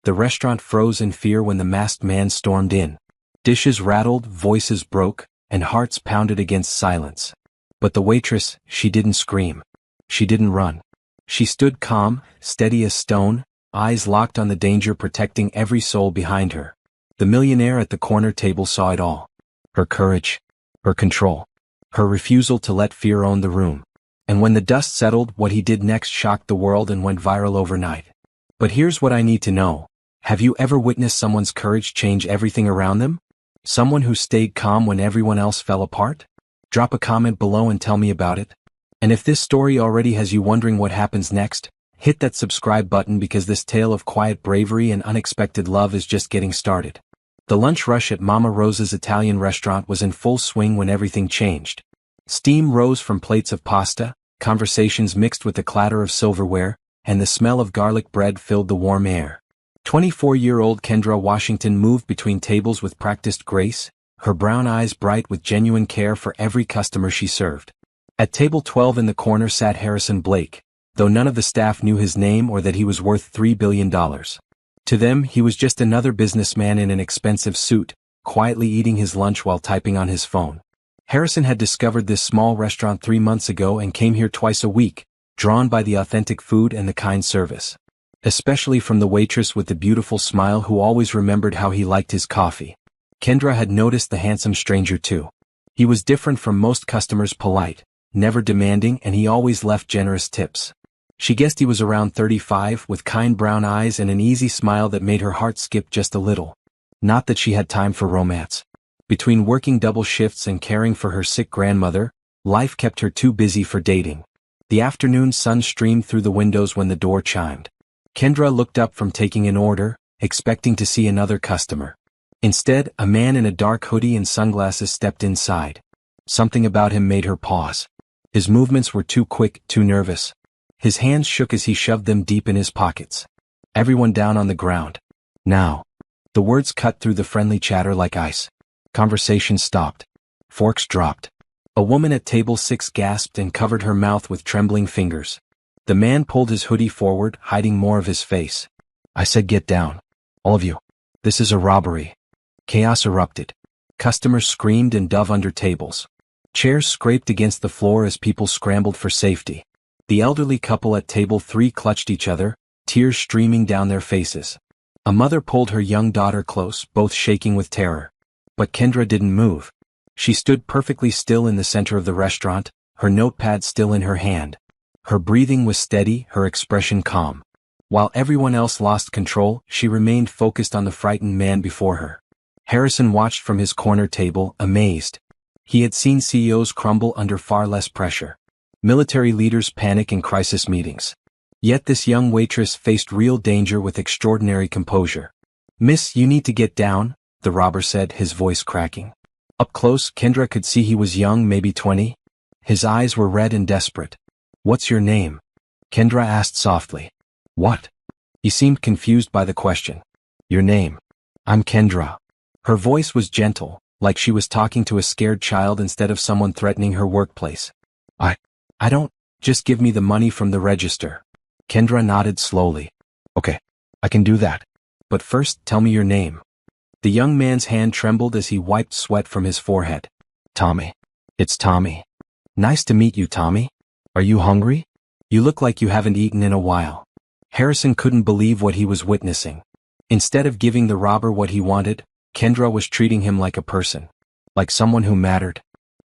The restaurant froze in fear when the masked man stormed in. Dishes rattled, voices broke, and hearts pounded against silence. But the waitress, she didn't scream. She didn't run. She stood calm, steady as stone, eyes locked on the danger protecting every soul behind her. The millionaire at the corner table saw it all. Her courage. Her control. Her refusal to let fear own the room. And when the dust settled, what he did next shocked the world and went viral overnight. But here's what I need to know. Have you ever witnessed someone's courage change everything around them? Someone who stayed calm when everyone else fell apart? Drop a comment below and tell me about it. And if this story already has you wondering what happens next, hit that subscribe button because this tale of quiet bravery and unexpected love is just getting started. The lunch rush at Mama Rosa's Italian restaurant was in full swing when everything changed. Steam rose from plates of pasta, conversations mixed with the clatter of silverware, and the smell of garlic bread filled the warm air. 24-year-old Kendra Washington moved between tables with practiced grace, her brown eyes bright with genuine care for every customer she served. At table 12 in the corner sat Harrison Blake, though none of the staff knew his name or that he was worth $3 billion. To them, he was just another businessman in an expensive suit, quietly eating his lunch while typing on his phone. Harrison had discovered this small restaurant 3 months ago and came here twice a week, drawn by the authentic food and the kind service. Especially from the waitress with the beautiful smile who always remembered how he liked his coffee. Kendra had noticed the handsome stranger too. He was different from most customers, polite, never demanding, and he always left generous tips. She guessed he was around 35 with kind brown eyes and an easy smile that made her heart skip just a little. Not that she had time for romance. Between working double shifts and caring for her sick grandmother, life kept her too busy for dating. The afternoon sun streamed through the windows when the door chimed. Kendra looked up from taking an order, expecting to see another customer. Instead, a man in a dark hoodie and sunglasses stepped inside. Something about him made her pause. His movements were too quick, too nervous. His hands shook as he shoved them deep in his pockets. Everyone down on the ground. Now. The words cut through the friendly chatter like ice. Conversation stopped. Forks dropped. A woman at table 6 gasped and covered her mouth with trembling fingers. The man pulled his hoodie forward, hiding more of his face. I said get down. All of you. This is a robbery. Chaos erupted. Customers screamed and dove under tables. Chairs scraped against the floor as people scrambled for safety. The elderly couple at table 3 clutched each other, tears streaming down their faces. A mother pulled her young daughter close, both shaking with terror. But Kendra didn't move. She stood perfectly still in the center of the restaurant, her notepad still in her hand. Her breathing was steady, her expression calm. While everyone else lost control, she remained focused on the frightened man before her. Harrison watched from his corner table, amazed. He had seen CEOs crumble under far less pressure. Military leaders panic in crisis meetings. Yet this young waitress faced real danger with extraordinary composure. Miss, you need to get down, the robber said, his voice cracking. Up close, Kendra could see he was young, maybe 20. His eyes were red and desperate. What's your name? Kendra asked softly. What? He seemed confused by the question. Your name. I'm Kendra. Her voice was gentle, like she was talking to a scared child instead of someone threatening her workplace. I don't, just give me the money from the register. Kendra nodded slowly. Okay, I can do that. But first, tell me your name. The young man's hand trembled as he wiped sweat from his forehead. Tommy. It's Tommy. Nice to meet you, Tommy. Are you hungry? You look like you haven't eaten in a while. Harrison couldn't believe what he was witnessing. Instead of giving the robber what he wanted, Kendra was treating him like a person. Like someone who mattered.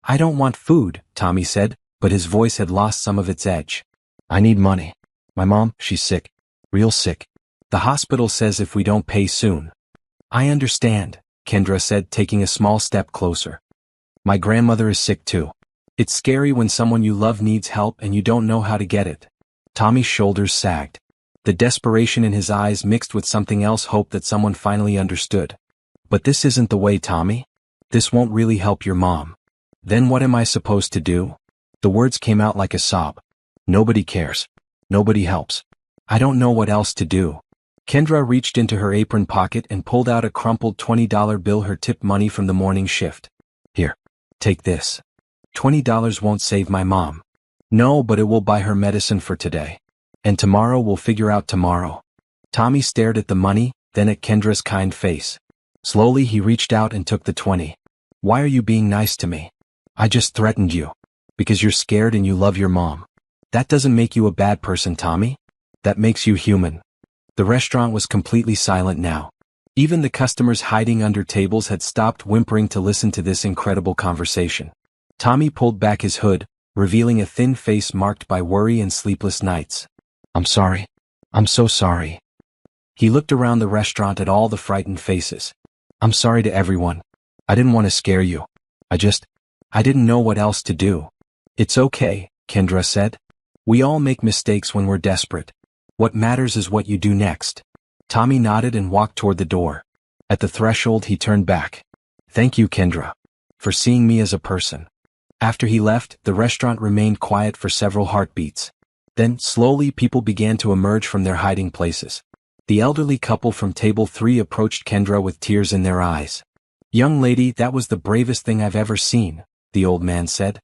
I don't want food, Tommy said, but his voice had lost some of its edge. I need money. My mom, she's sick. Real sick. The hospital says if we don't pay soon. I understand, Kendra said, taking a small step closer. My grandmother is sick too. It's scary when someone you love needs help and you don't know how to get it. Tommy's shoulders sagged. The desperation in his eyes mixed with something else, hope that someone finally understood. But this isn't the way, Tommy. This won't really help your mom. Then what am I supposed to do? The words came out like a sob. Nobody cares. Nobody helps. I don't know what else to do. Kendra reached into her apron pocket and pulled out a crumpled $20 bill, her tip money from the morning shift. Here. Take this. $20 won't save my mom. No, but it will buy her medicine for today. And tomorrow we'll figure out tomorrow. Tommy stared at the money, then at Kendra's kind face. Slowly he reached out and took the 20. Why are you being nice to me? I just threatened you. Because you're scared and you love your mom. That doesn't make you a bad person, Tommy. That makes you human. The restaurant was completely silent now. Even the customers hiding under tables had stopped whimpering to listen to this incredible conversation. Tommy pulled back his hood, revealing a thin face marked by worry and sleepless nights. I'm sorry. I'm so sorry. He looked around the restaurant at all the frightened faces. I'm sorry to everyone. I didn't want to scare you. I didn't know what else to do. It's okay, Kendra said. We all make mistakes when we're desperate. What matters is what you do next. Tommy nodded and walked toward the door. At the threshold he turned back. Thank you, Kendra, for seeing me as a person. After he left, the restaurant remained quiet for several heartbeats. Then, slowly people began to emerge from their hiding places. The elderly couple from table 3 approached Kendra with tears in their eyes. Young lady, that was the bravest thing I've ever seen, the old man said.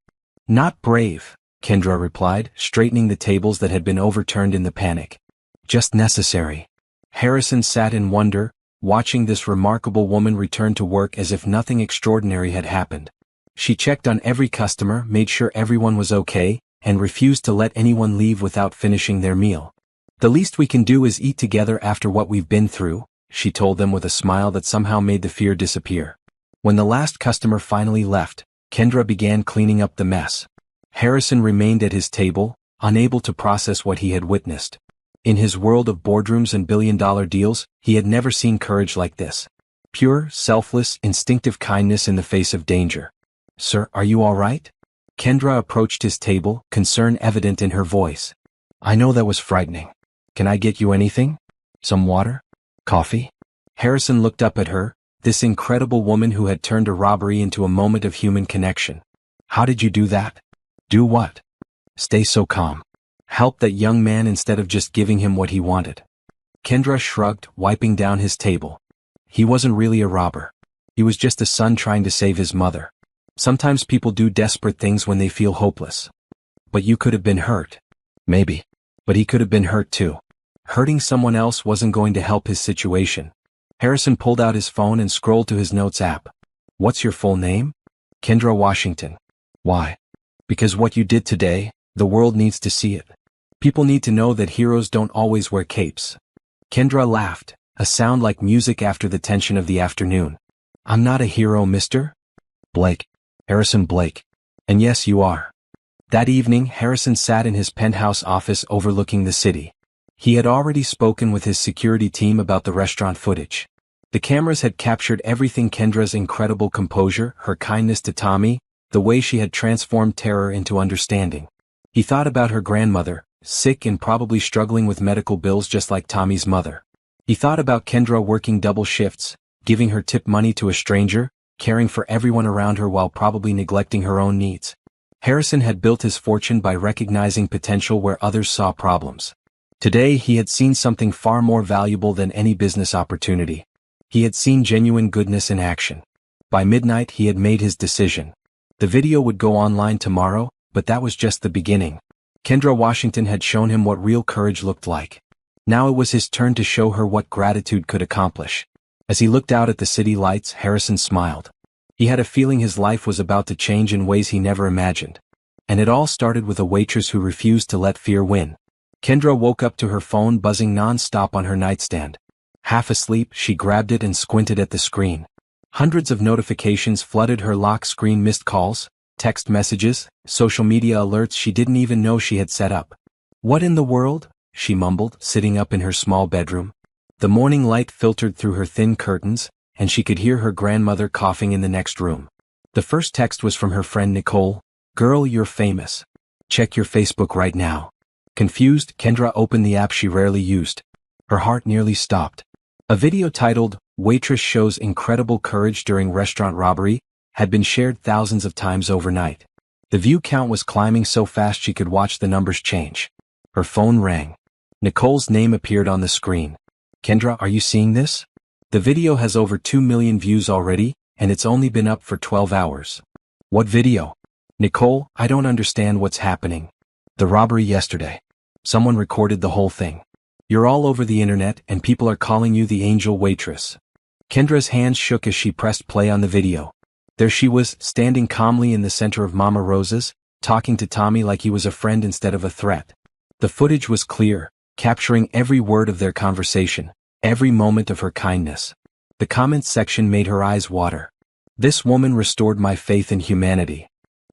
Not brave, Kendra replied, straightening the tables that had been overturned in the panic. Just necessary. Harrison sat in wonder, watching this remarkable woman return to work as if nothing extraordinary had happened. She checked on every customer, made sure everyone was okay, and refused to let anyone leave without finishing their meal. The least we can do is eat together after what we've been through, she told them with a smile that somehow made the fear disappear. When the last customer finally left, Kendra began cleaning up the mess. Harrison remained at his table, unable to process what he had witnessed. In his world of boardrooms and billion-dollar deals, he had never seen courage like this. Pure, selfless, instinctive kindness in the face of danger. Sir, are you all right? Kendra approached his table, concern evident in her voice. I know that was frightening. Can I get you anything? Some water? Coffee? Harrison looked up at her, this incredible woman who had turned a robbery into a moment of human connection. How did you do that? Do what? Stay so calm. Help that young man instead of just giving him what he wanted. Kendra shrugged, wiping down his table. He wasn't really a robber. He was just a son trying to save his mother. Sometimes people do desperate things when they feel hopeless. But you could have been hurt. Maybe. But he could have been hurt too. Hurting someone else wasn't going to help his situation. Harrison pulled out his phone and scrolled to his notes app. What's your full name? Kendra Washington. Why? Because what you did today, the world needs to see it. People need to know that heroes don't always wear capes. Kendra laughed, a sound like music after the tension of the afternoon. I'm not a hero, mister? Blake. Harrison Blake. And yes, you are. That evening, Harrison sat in his penthouse office overlooking the city. He had already spoken with his security team about the restaurant footage. The cameras had captured everything: Kendra's incredible composure, her kindness to Tommy, the way she had transformed terror into understanding. He thought about her grandmother, sick and probably struggling with medical bills just like Tommy's mother. He thought about Kendra working double shifts, giving her tip money to a stranger, caring for everyone around her while probably neglecting her own needs. Harrison had built his fortune by recognizing potential where others saw problems. Today he had seen something far more valuable than any business opportunity. He had seen genuine goodness in action. By midnight he had made his decision. The video would go online tomorrow, but that was just the beginning. Kendra Washington had shown him what real courage looked like. Now it was his turn to show her what gratitude could accomplish. As he looked out at the city lights, Harrison smiled. He had a feeling his life was about to change in ways he never imagined. And it all started with a waitress who refused to let fear win. Kendra woke up to her phone buzzing non-stop on her nightstand. Half asleep, she grabbed it and squinted at the screen. Hundreds of notifications flooded her lock screen: missed calls, text messages, social media alerts she didn't even know she had set up. What in the world? She mumbled, sitting up in her small bedroom. The morning light filtered through her thin curtains, and she could hear her grandmother coughing in the next room. The first text was from her friend Nicole. Girl, you're famous. Check your Facebook right now. Confused, Kendra opened the app she rarely used. Her heart nearly stopped. A video titled, Waitress Shows Incredible Courage During Restaurant Robbery, had been shared thousands of times overnight. The view count was climbing so fast she could watch the numbers change. Her phone rang. Nicole's name appeared on the screen. Kendra, are you seeing this? The video has over 2 million views already, and it's only been up for 12 hours. What video? Nicole, I don't understand what's happening. The robbery yesterday. Someone recorded the whole thing. You're all over the internet and people are calling you the angel waitress. Kendra's hands shook as she pressed play on the video. There she was, standing calmly in the center of Mama Rosa's, talking to Tommy like he was a friend instead of a threat. The footage was clear, capturing every word of their conversation, every moment of her kindness. The comments section made her eyes water. This woman restored my faith in humanity.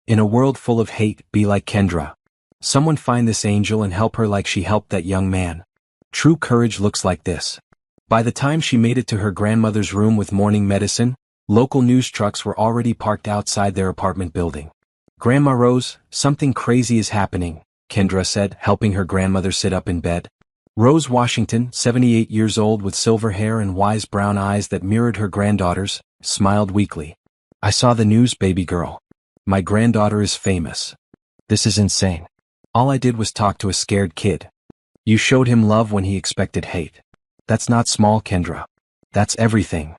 In a world full of hate, be like Kendra. Someone find this angel and help her like she helped that young man. True courage looks like this. By the time she made it to her grandmother's room with morning medicine, local news trucks were already parked outside their apartment building. Grandma Rose, something crazy is happening, Kendra said, helping her grandmother sit up in bed. Rose Washington, 78 years old with silver hair and wise brown eyes that mirrored her granddaughter's, smiled weakly. I saw the news, baby girl. My granddaughter is famous. This is insane. All I did was talk to a scared kid. You showed him love when he expected hate. That's not small, Kendra. That's everything.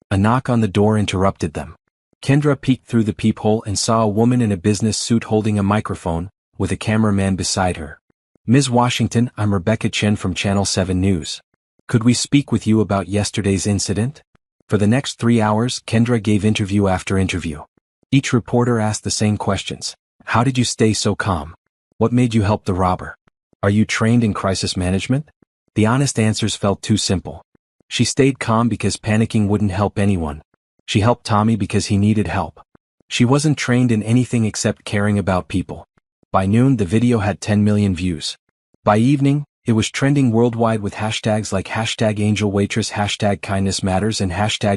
A knock on the door interrupted them. Kendra peeked through the peephole and saw a woman in a business suit holding a microphone, with a cameraman beside her. Ms. Washington, I'm Rebecca Chen from Channel 7 News. Could we speak with you about yesterday's incident? For the next 3 hours, Kendra gave interview after interview. Each reporter asked the same questions. How did you stay so calm? What made you help the robber? Are you trained in crisis management? The honest answers felt too simple. She stayed calm because panicking wouldn't help anyone. She helped Tommy because he needed help. She wasn't trained in anything except caring about people. By noon, the video had 10 million views. By evening, it was trending worldwide with hashtags like #AngelWaitress, #KindnessMatters, and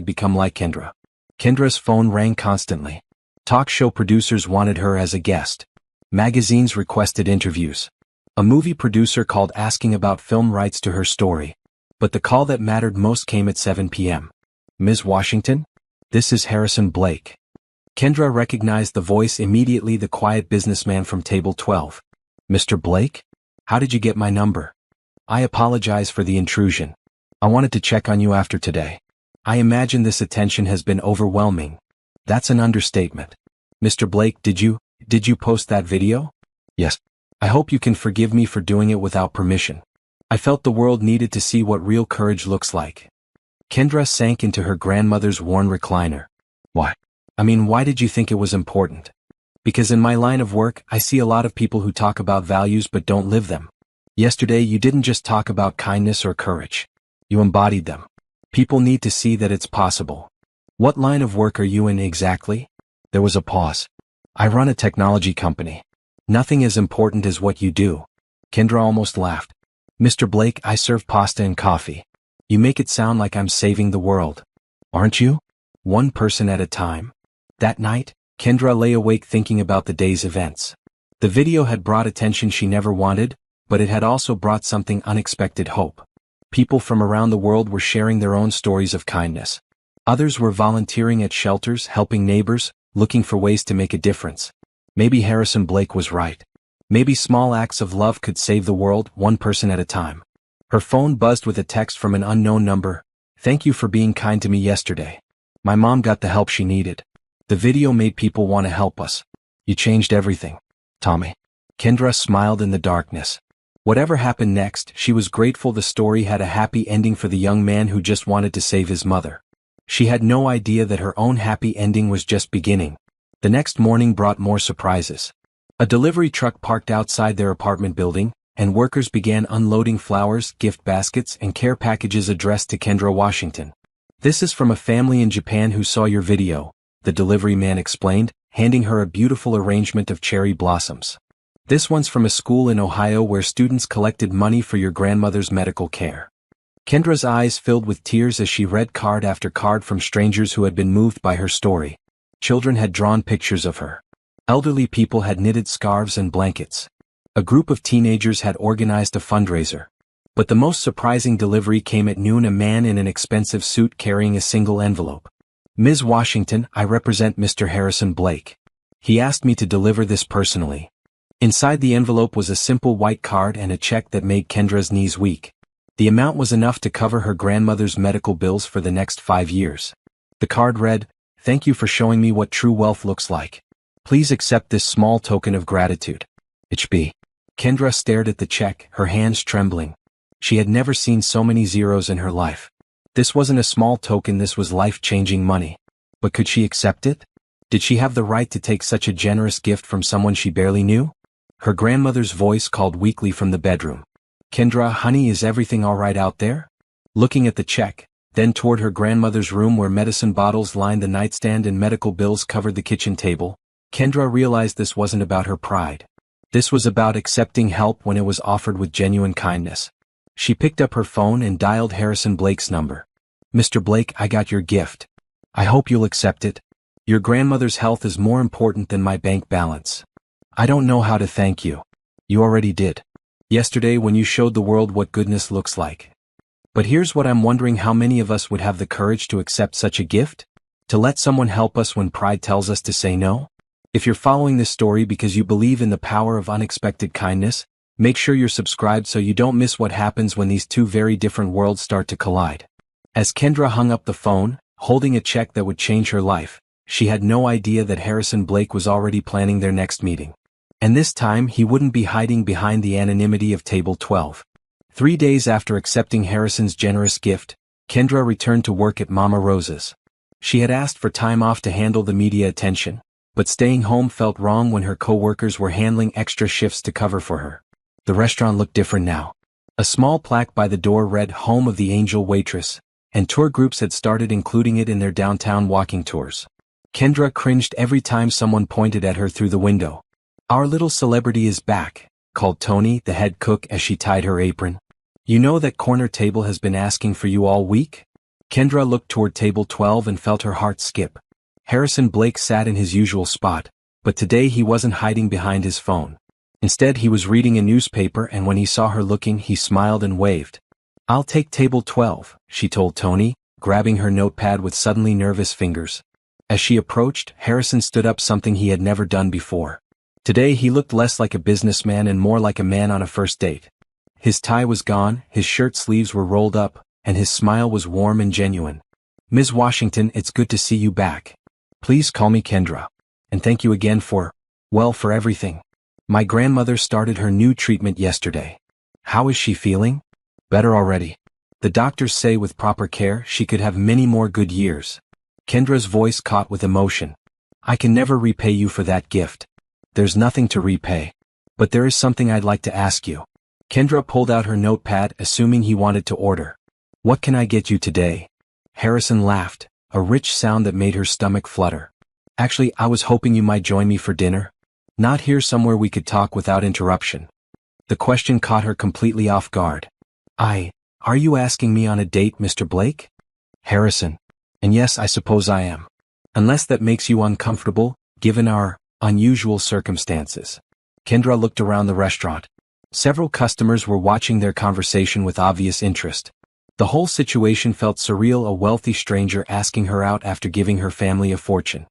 #BecomeLikeKendra. Kendra's phone rang constantly. Talk show producers wanted her as a guest. Magazines requested interviews. A movie producer called asking about film rights to her story. But the call that mattered most came at 7 p.m. Ms. Washington? This is Harrison Blake. Kendra recognized the voice immediately, the quiet businessman from Table 12. Mr. Blake? How did you get my number? I apologize for the intrusion. I wanted to check on you after today. I imagine this attention has been overwhelming. That's an understatement. Mr. Blake, did you post that video? Yes. I hope you can forgive me for doing it without permission. I felt the world needed to see what real courage looks like. Kendra sank into her grandmother's worn recliner. Why? Why did you think it was important? Because in my line of work, I see a lot of people who talk about values but don't live them. Yesterday, you didn't just talk about kindness or courage. You embodied them. People need to see that it's possible. What line of work are you in exactly? There was a pause. I run a technology company. Nothing as important as what you do. Kendra almost laughed. Mr. Blake, I serve pasta and coffee. You make it sound like I'm saving the world. Aren't you? One person at a time. That night, Kendra lay awake thinking about the day's events. The video had brought attention she never wanted, but it had also brought something unexpected: hope. People from around the world were sharing their own stories of kindness. Others were volunteering at shelters, helping neighbors, looking for ways to make a difference. Maybe Harrison Blake was right. Maybe small acts of love could save the world, one person at a time. Her phone buzzed with a text from an unknown number. Thank you for being kind to me yesterday. My mom got the help she needed. The video made people want to help us. You changed everything, Tommy. Kendra smiled in the darkness. Whatever happened next, she was grateful the story had a happy ending for the young man who just wanted to save his mother. She had no idea that her own happy ending was just beginning. The next morning brought more surprises. A delivery truck parked outside their apartment building, and workers began unloading flowers, gift baskets, and care packages addressed to Kendra Washington. This is from a family in Japan who saw your video, the delivery man explained, handing her a beautiful arrangement of cherry blossoms. This one's from a school in Ohio where students collected money for your grandmother's medical care. Kendra's eyes filled with tears as she read card after card from strangers who had been moved by her story. Children had drawn pictures of her. Elderly people had knitted scarves and blankets. A group of teenagers had organized a fundraiser. But the most surprising delivery came at noon: a man in an expensive suit carrying a single envelope. Ms. Washington, I represent Mr. Harrison Blake. He asked me to deliver this personally. Inside the envelope was a simple white card and a check that made Kendra's knees weak. The amount was enough to cover her grandmother's medical bills for the next 5 years. The card read, "Thank you for showing me what true wealth looks like. Please accept this small token of gratitude. HB." Kendra stared at the check, her hands trembling. She had never seen so many zeros in her life. This wasn't a small token, this was life-changing money. But could she accept it? Did she have the right to take such a generous gift from someone she barely knew? Her grandmother's voice called weakly from the bedroom. "Kendra, honey, is everything all right out there?" Looking at the check, then toward her grandmother's room where medicine bottles lined the nightstand and medical bills covered the kitchen table, Kendra realized this wasn't about her pride. This was about accepting help when it was offered with genuine kindness. She picked up her phone and dialed Harrison Blake's number. "Mr. Blake, I got your gift. I hope you'll accept it. Your grandmother's health is more important than my bank balance. I don't know how to thank you. You already did. Yesterday when you showed the world what goodness looks like. But here's what I'm wondering, how many of us would have the courage to accept such a gift? To let someone help us when pride tells us to say no? If you're following this story because you believe in the power of unexpected kindness, make sure you're subscribed so you don't miss what happens when these two very different worlds start to collide." As Kendra hung up the phone, holding a check that would change her life, she had no idea that Harrison Blake was already planning their next meeting. And this time he wouldn't be hiding behind the anonymity of Table 12. 3 days after accepting Harrison's generous gift, Kendra returned to work at Mama Rosa's. She had asked for time off to handle the media attention, but staying home felt wrong when her co-workers were handling extra shifts to cover for her. The restaurant looked different now. A small plaque by the door read "Home of the Angel Waitress," and tour groups had started including it in their downtown walking tours. Kendra cringed every time someone pointed at her through the window. "Our little celebrity is back," called Tony, the head cook, as she tied her apron. "You know that corner table has been asking for you all week?" Kendra looked toward table 12 and felt her heart skip. Harrison Blake sat in his usual spot, but today he wasn't hiding behind his phone. Instead, he was reading a newspaper, and when he saw her looking, he smiled and waved. "I'll take table 12, she told Tony, grabbing her notepad with suddenly nervous fingers. As she approached, Harrison stood up, something he had never done before. Today he looked less like a businessman and more like a man on a first date. His tie was gone, his shirt sleeves were rolled up, and his smile was warm and genuine. "Ms. Washington, it's good to see you back. Please call me Kendra. And thank you again for everything. My grandmother started her new treatment yesterday. How is she feeling?" "Better already. The doctors say with proper care she could have many more good years." Kendra's voice caught with emotion. "I can never repay you for that gift." "There's nothing to repay. But there is something I'd like to ask you." Kendra pulled out her notepad, assuming he wanted to order. "What can I get you today?" Harrison laughed, a rich sound that made her stomach flutter. "Actually, I was hoping you might join me for dinner. Not here, somewhere we could talk without interruption." The question caught her completely off guard. Are you asking me on a date, Mr. Blake?" "Harrison. And yes, I suppose I am. Unless that makes you uncomfortable, given our unusual circumstances." Kendra looked around the restaurant. Several customers were watching their conversation with obvious interest. The whole situation felt surreal, a wealthy stranger asking her out after giving her family a fortune.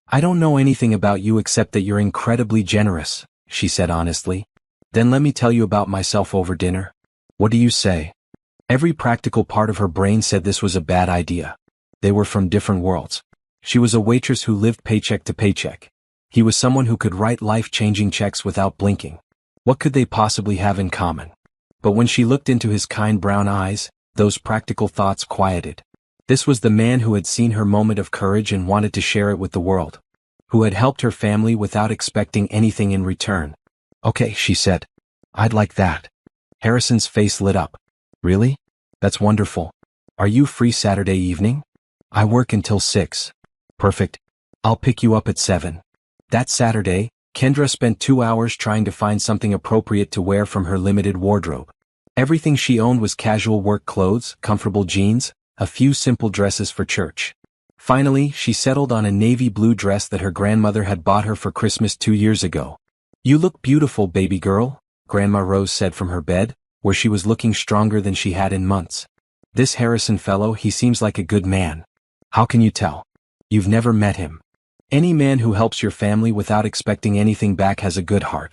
"I don't know anything about you except that you're incredibly generous," she said honestly. "Then let me tell you about myself over dinner." "What do you say?" Every practical part of her brain said this was a bad idea. They were from different worlds. She was a waitress who lived paycheck to paycheck. He was someone who could write life-changing checks without blinking. What could they possibly have in common? But when she looked into his kind brown eyes, those practical thoughts quieted. This was the man who had seen her moment of courage and wanted to share it with the world. Who had helped her family without expecting anything in return. "Okay," she said. "I'd like that." Harrison's face lit up. "Really? That's wonderful. Are you free Saturday evening?" "I work until 6. "Perfect. I'll pick you up at 7. That Saturday, Kendra spent 2 hours trying to find something appropriate to wear from her limited wardrobe. Everything she owned was casual work clothes, comfortable jeans, a few simple dresses for church. Finally, she settled on a navy blue dress that her grandmother had bought her for Christmas 2 years ago. "You look beautiful, baby girl," Grandma Rose said from her bed, where she was looking stronger than she had in months. "This Harrison fellow, he seems like a good man." "How can you tell? You've never met him. Any man who helps your family without expecting anything back has a good heart.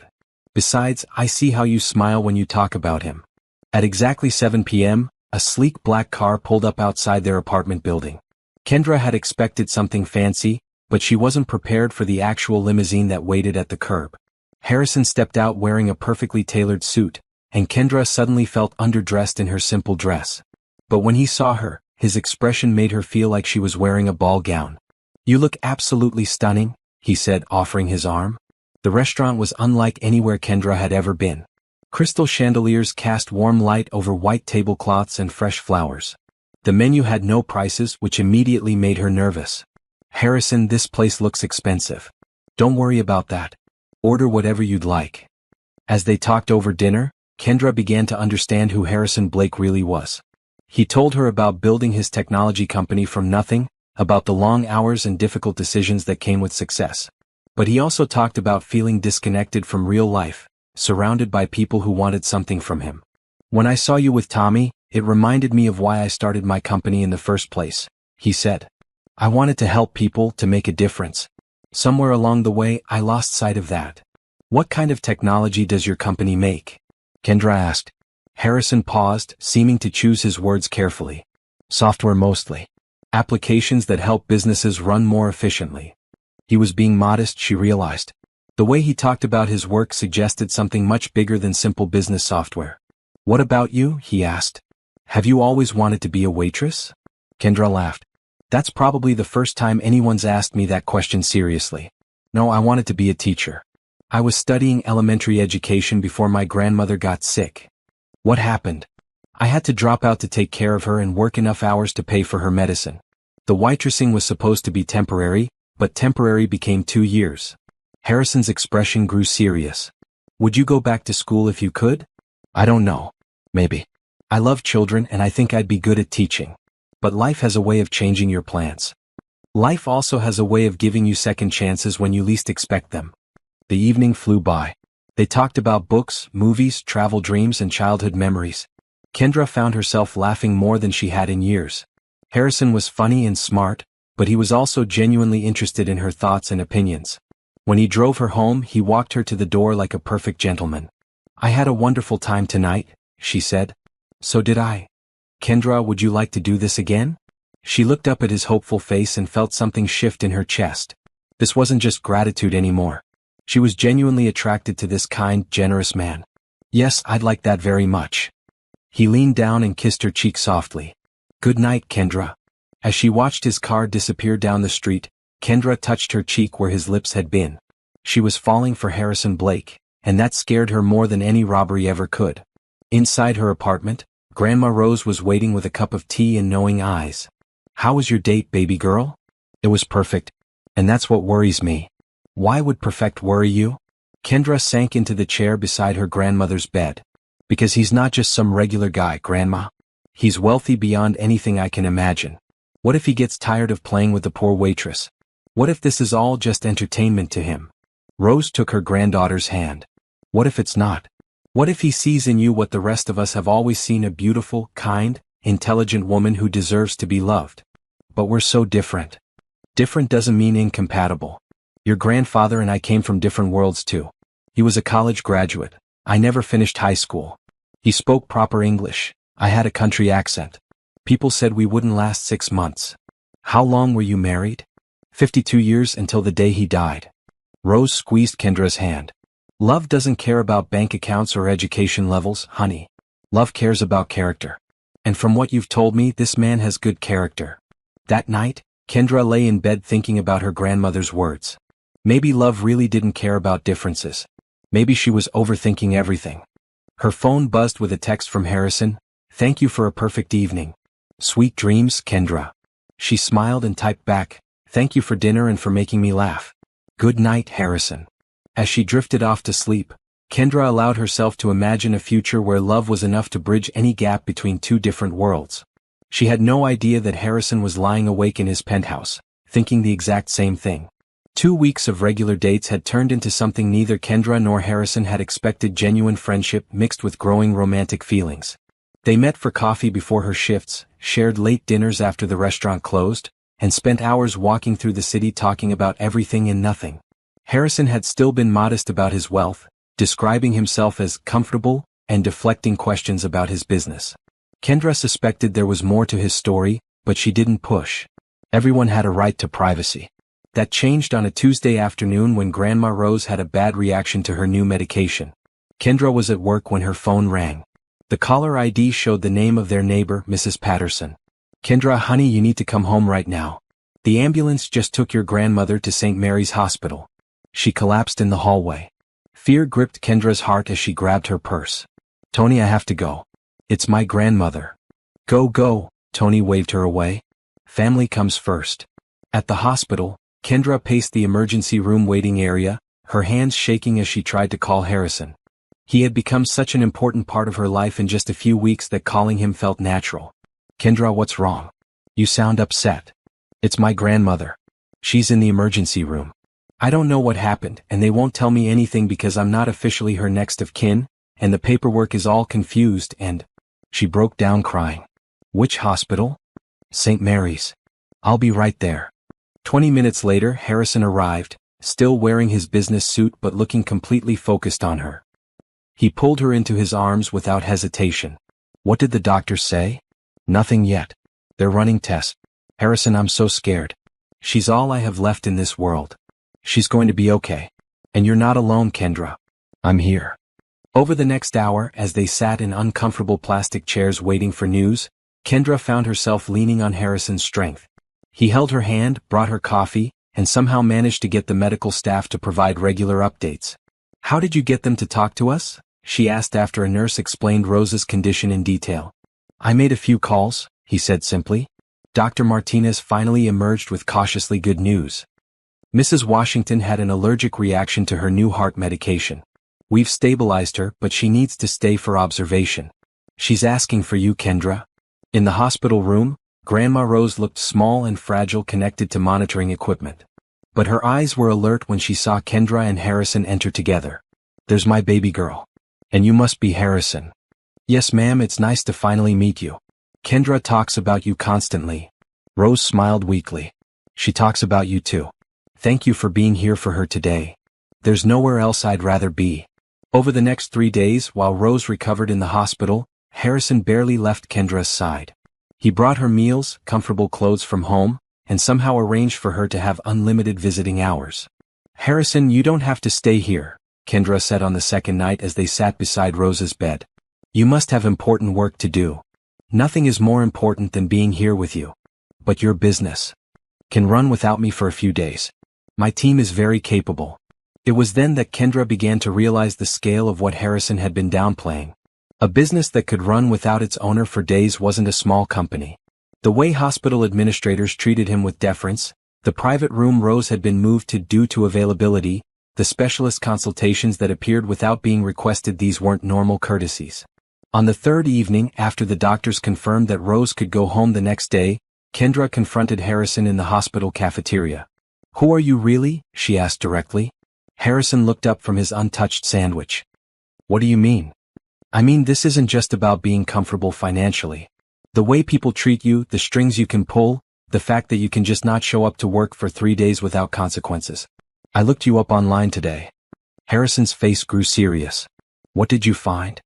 Besides, I see how you smile when you talk about him." At exactly 7 p.m., a sleek black car pulled up outside their apartment building. Kendra had expected something fancy, but she wasn't prepared for the actual limousine that waited at the curb. Harrison stepped out wearing a perfectly tailored suit, and Kendra suddenly felt underdressed in her simple dress. But when he saw her, his expression made her feel like she was wearing a ball gown. "You look absolutely stunning," he said, offering his arm. The restaurant was unlike anywhere Kendra had ever been. Crystal chandeliers cast warm light over white tablecloths and fresh flowers. The menu had no prices, which immediately made her nervous. "Harrison, this place looks expensive." "Don't worry about that. Order whatever you'd like." As they talked over dinner, Kendra began to understand who Harrison Blake really was. He told her about building his technology company from nothing, about the long hours and difficult decisions that came with success. But he also talked about feeling disconnected from real life, surrounded by people who wanted something from him. "When I saw you with Tommy, it reminded me of why I started my company in the first place," he said. "I wanted to help people, to make a difference. Somewhere along the way, I lost sight of that." "What kind of technology does your company make?" Kendra asked. Harrison paused, seeming to choose his words carefully. "Software mostly. Applications that help businesses run more efficiently." He was being modest, she realized. The way he talked about his work suggested something much bigger than simple business software. "What about you?" he asked. "Have you always wanted to be a waitress?" Kendra laughed. "That's probably the first time anyone's asked me that question seriously. No, I wanted to be a teacher. I was studying elementary education before my grandmother got sick." "What happened?" "I had to drop out to take care of her and work enough hours to pay for her medicine. The waitressing was supposed to be temporary, but temporary became 2 years. Harrison's expression grew serious. "Would you go back to school if you could?" "I don't know. Maybe. I love children and I think I'd be good at teaching. But life has a way of changing your plans. Life also has a way of giving you second chances when you least expect them." The evening flew by. They talked about books, movies, travel dreams, and childhood memories. Kendra found herself laughing more than she had in years. Harrison was funny and smart, but he was also genuinely interested in her thoughts and opinions. When he drove her home, he walked her to the door like a perfect gentleman. "I had a wonderful time tonight," she said. "So did I. Kendra, would you like to do this again?" She looked up at his hopeful face and felt something shift in her chest. This wasn't just gratitude anymore. She was genuinely attracted to this kind, generous man. "Yes, I'd like that very much." He leaned down and kissed her cheek softly. "Good night, Kendra." As she watched his car disappear down the street, Kendra touched her cheek where his lips had been. She was falling for Harrison Blake, and that scared her more than any robbery ever could. Inside her apartment, Grandma Rose was waiting with a cup of tea and knowing eyes. "How was your date, baby girl?" "It was perfect. And that's what worries me." "Why would perfect worry you?" Kendra sank into the chair beside her grandmother's bed. "Because he's not just some regular guy, Grandma. He's wealthy beyond anything I can imagine. What if he gets tired of playing with the poor waitress? What if this is all just entertainment to him?" Rose took her granddaughter's hand. "What if it's not? What if he sees in you what the rest of us have always seen, a beautiful, kind, intelligent woman who deserves to be loved? But we're so different." "Different doesn't mean incompatible. Your grandfather and I came from different worlds too. He was a college graduate. I never finished high school. He spoke proper English. I had a country accent. People said we wouldn't last 6 months. How long were you married?" 52 years, until the day he died." Rose squeezed Kendra's hand. "Love doesn't care about bank accounts or education levels, honey. Love cares about character. And from what you've told me, this man has good character." That night, Kendra lay in bed thinking about her grandmother's words. Maybe love really didn't care about differences. Maybe she was overthinking everything. Her phone buzzed with a text from Harrison. "Thank you for a perfect evening. Sweet dreams, Kendra." She smiled and typed back, "Thank you for dinner and for making me laugh. Good night, Harrison." As she drifted off to sleep, Kendra allowed herself to imagine a future where love was enough to bridge any gap between two different worlds. She had no idea that Harrison was lying awake in his penthouse, thinking the exact same thing. 2 weeks of regular dates had turned into something neither Kendra nor Harrison had expected: genuine friendship mixed with growing romantic feelings. They met for coffee before her shifts, shared late dinners after the restaurant closed, and spent hours walking through the city talking about everything and nothing. Harrison had still been modest about his wealth, describing himself as comfortable and deflecting questions about his business. Kendra suspected there was more to his story, but she didn't push. Everyone had a right to privacy. That changed on a Tuesday afternoon when Grandma Rose had a bad reaction to her new medication. Kendra was at work when her phone rang. The caller ID showed the name of their neighbor, Mrs. Patterson. Kendra, honey, you need to come home right now. The ambulance just took your grandmother to St. Mary's Hospital. She collapsed in the hallway. Fear gripped Kendra's heart as she grabbed her purse. Tony, I have to go. It's my grandmother. Go, go, Tony waved her away. Family comes first. At the hospital, Kendra paced the emergency room waiting area, her hands shaking as she tried to call Harrison. He had become such an important part of her life in just a few weeks that calling him felt natural. Kendra, what's wrong? You sound upset. It's my grandmother. She's in the emergency room. I don't know what happened, and they won't tell me anything because I'm not officially her next of kin, and the paperwork is all confused and... She broke down crying. Which hospital? St. Mary's. I'll be right there. 20 minutes later, Harrison arrived, still wearing his business suit but looking completely focused on her. He pulled her into his arms without hesitation. What did the doctor say? Nothing yet. They're running tests. Harrison, I'm so scared. She's all I have left in this world. She's going to be okay. And you're not alone, Kendra. I'm here. Over the next hour, as they sat in uncomfortable plastic chairs waiting for news, Kendra found herself leaning on Harrison's strength. He held her hand, brought her coffee, and somehow managed to get the medical staff to provide regular updates. How did you get them to talk to us? She asked after a nurse explained Rose's condition in detail. I made a few calls, he said simply. Dr. Martinez finally emerged with cautiously good news. Mrs. Washington had an allergic reaction to her new heart medication. We've stabilized her, but she needs to stay for observation. She's asking for you, Kendra. In the hospital room, Grandma Rose looked small and fragile connected to monitoring equipment. But her eyes were alert when she saw Kendra and Harrison enter together. There's my baby girl. And you must be Harrison. Yes, ma'am, it's nice to finally meet you. Kendra talks about you constantly. Rose smiled weakly. She talks about you too. Thank you for being here for her today. There's nowhere else I'd rather be. Over the next 3 days, while Rose recovered in the hospital, Harrison barely left Kendra's side. He brought her meals, comfortable clothes from home, and somehow arranged for her to have unlimited visiting hours. Harrison, you don't have to stay here, Kendra said on the second night as they sat beside Rose's bed. You must have important work to do. Nothing is more important than being here with you. But your business can run without me for a few days. My team is very capable. It was then that Kendra began to realize the scale of what Harrison had been downplaying. A business that could run without its owner for days wasn't a small company. The way hospital administrators treated him with deference, the private room Rose had been moved to due to availability, the specialist consultations that appeared without being requested, these weren't normal courtesies. On the third evening, after the doctors confirmed that Rose could go home the next day, Kendra confronted Harrison in the hospital cafeteria. Who are you really? She asked directly. Harrison looked up from his untouched sandwich. What do you mean? I mean, this isn't just about being comfortable financially. The way people treat you, the strings you can pull, the fact that you can just not show up to work for 3 days without consequences. I looked you up online today. Harrison's face grew serious. What did you find?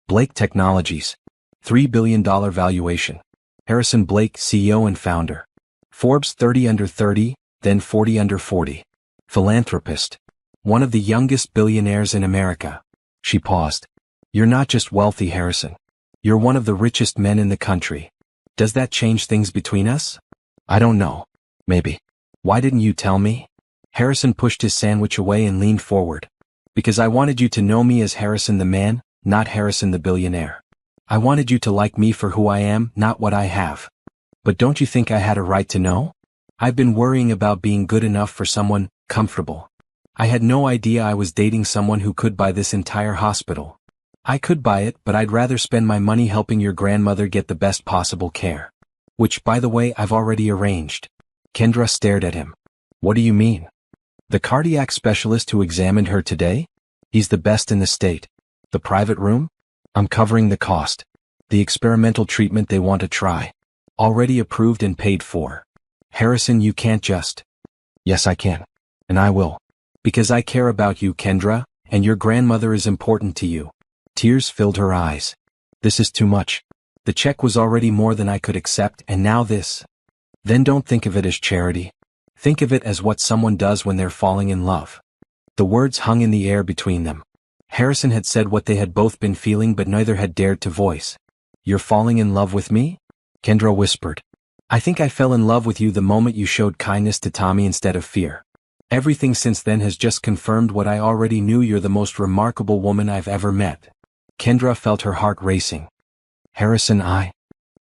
Blake Technologies. $3 billion valuation. Harrison Blake, CEO and founder. Forbes 30 under 30, then 40 under 40. Philanthropist. One of the youngest billionaires in America. She paused. You're not just wealthy, Harrison. You're one of the richest men in the country. Does that change things between us? I don't know. Maybe. Why didn't you tell me? Harrison pushed his sandwich away and leaned forward. Because I wanted you to know me as Harrison the man, not Harrison the billionaire. I wanted you to like me for who I am, not what I have. But don't you think I had a right to know? I've been worrying about being good enough for someone comfortable. I had no idea I was dating someone who could buy this entire hospital. I could buy it, but I'd rather spend my money helping your grandmother get the best possible care. Which, by the way, I've already arranged. Kendra stared at him. What do you mean? The cardiac specialist who examined her today? He's the best in the state. The private room? I'm covering the cost. The experimental treatment they want to try. Already approved and paid for. Harrison, you can't just... Yes, I can. And I will. Because I care about you, Kendra, and your grandmother is important to you. Tears filled her eyes. This is too much. The check was already more than I could accept, and now this. Then don't think of it as charity. Think of it as what someone does when they're falling in love. The words hung in the air between them. Harrison had said what they had both been feeling but neither had dared to voice. "You're falling in love with me?" Kendra whispered. "I think I fell in love with you the moment you showed kindness to Tommy instead of fear. Everything since then has just confirmed what I already knew. You're the most remarkable woman I've ever met." Kendra felt her heart racing. "Harrison,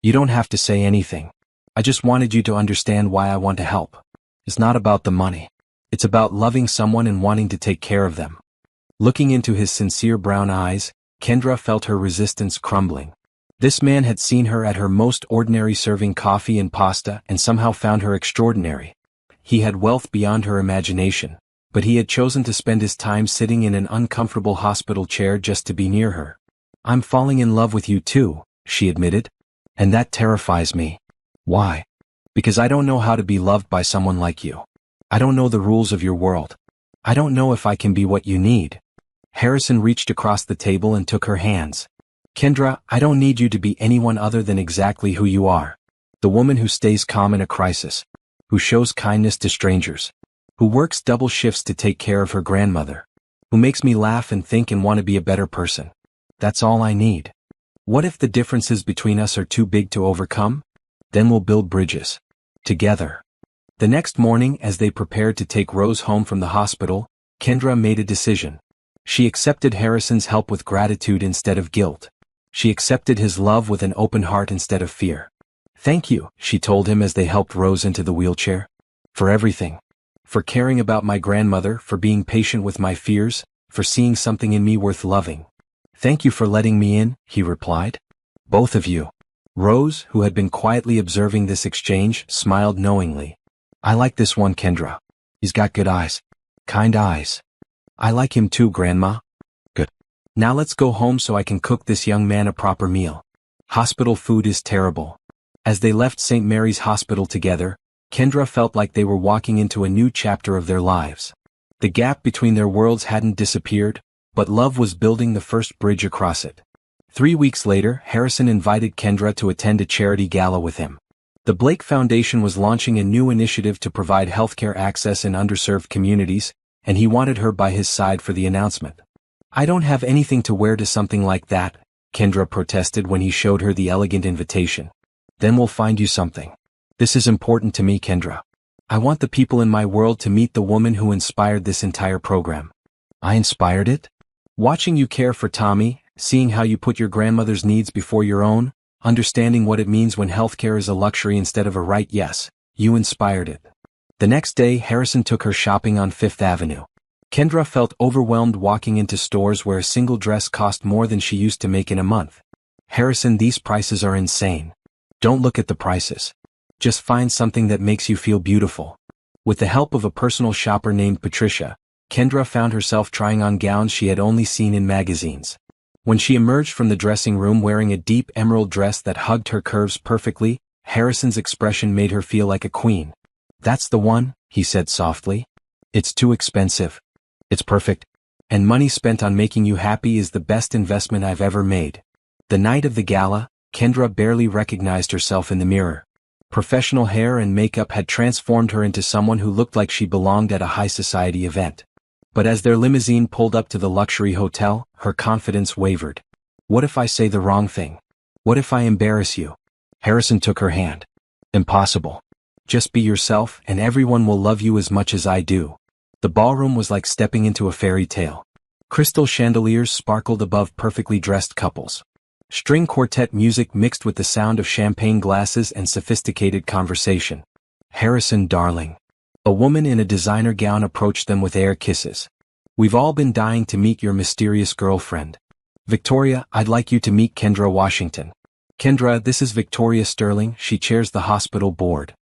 You don't have to say anything. I just wanted you to understand why I want to help. It's not about the money. It's about loving someone and wanting to take care of them." Looking into his sincere brown eyes, Kendra felt her resistance crumbling. This man had seen her at her most ordinary, serving coffee and pasta, and somehow found her extraordinary. He had wealth beyond her imagination, but he had chosen to spend his time sitting in an uncomfortable hospital chair just to be near her. "I'm falling in love with you too," she admitted. "And that terrifies me." "Why?" "Because I don't know how to be loved by someone like you. I don't know the rules of your world. I don't know if I can be what you need." Harrison reached across the table and took her hands. "Kendra, I don't need you to be anyone other than exactly who you are. The woman who stays calm in a crisis, who shows kindness to strangers, who works double shifts to take care of her grandmother, who makes me laugh and think and want to be a better person. That's all I need. What if the differences between us are too big to overcome? Then we'll build bridges. Together." The next morning, as they prepared to take Rose home from the hospital, Kendra made a decision. She accepted Harrison's help with gratitude instead of guilt. She accepted his love with an open heart instead of fear. "Thank you," she told him as they helped Rose into the wheelchair. "For everything. For caring about my grandmother, for being patient with my fears, for seeing something in me worth loving." "Thank you for letting me in," he replied. "Both of you." Rose, who had been quietly observing this exchange, smiled knowingly. "I like this one, Kendra. He's got good eyes. Kind eyes." "I like him too, Grandma." "Good. Now let's go home so I can cook this young man a proper meal. Hospital food is terrible." As they left St. Mary's Hospital together, Kendra felt like they were walking into a new chapter of their lives. The gap between their worlds hadn't disappeared, but love was building the first bridge across it. 3 weeks later, Harrison invited Kendra to attend a charity gala with him. The Blake Foundation was launching a new initiative to provide healthcare access in underserved communities, and he wanted her by his side for the announcement. "I don't have anything to wear to something like that," Kendra protested when he showed her the elegant invitation. "Then we'll find you something. This is important to me, Kendra. I want the people in my world to meet the woman who inspired this entire program." "I inspired it?" "Watching you care for Tommy, seeing how you put your grandmother's needs before your own, understanding what it means when healthcare is a luxury instead of a right. Yes, you inspired it." The next day, Harrison took her shopping on Fifth Avenue. Kendra felt overwhelmed walking into stores where a single dress cost more than she used to make in a month. "Harrison, these prices are insane." "Don't look at the prices. Just find something that makes you feel beautiful." With the help of a personal shopper named Patricia, Kendra found herself trying on gowns she had only seen in magazines. When she emerged from the dressing room wearing a deep emerald dress that hugged her curves perfectly, Harrison's expression made her feel like a queen. "That's the one," he said softly. "It's too expensive. It's perfect. And money spent on making you happy is the best investment I've ever made." The night of the gala, Kendra barely recognized herself in the mirror. Professional hair and makeup had transformed her into someone who looked like she belonged at a high society event. But as their limousine pulled up to the luxury hotel, her confidence wavered. "What if I say the wrong thing? What if I embarrass you?" Harrison took her hand. "Impossible. Just be yourself and everyone will love you as much as I do." The ballroom was like stepping into a fairy tale. Crystal chandeliers sparkled above perfectly dressed couples. String quartet music mixed with the sound of champagne glasses and sophisticated conversation. "Harrison, darling." A woman in a designer gown approached them with air kisses. "We've all been dying to meet your mysterious girlfriend. Victoria, I'd like you to meet Kendra Washington." "Kendra, this is Victoria Sterling, she chairs the hospital board."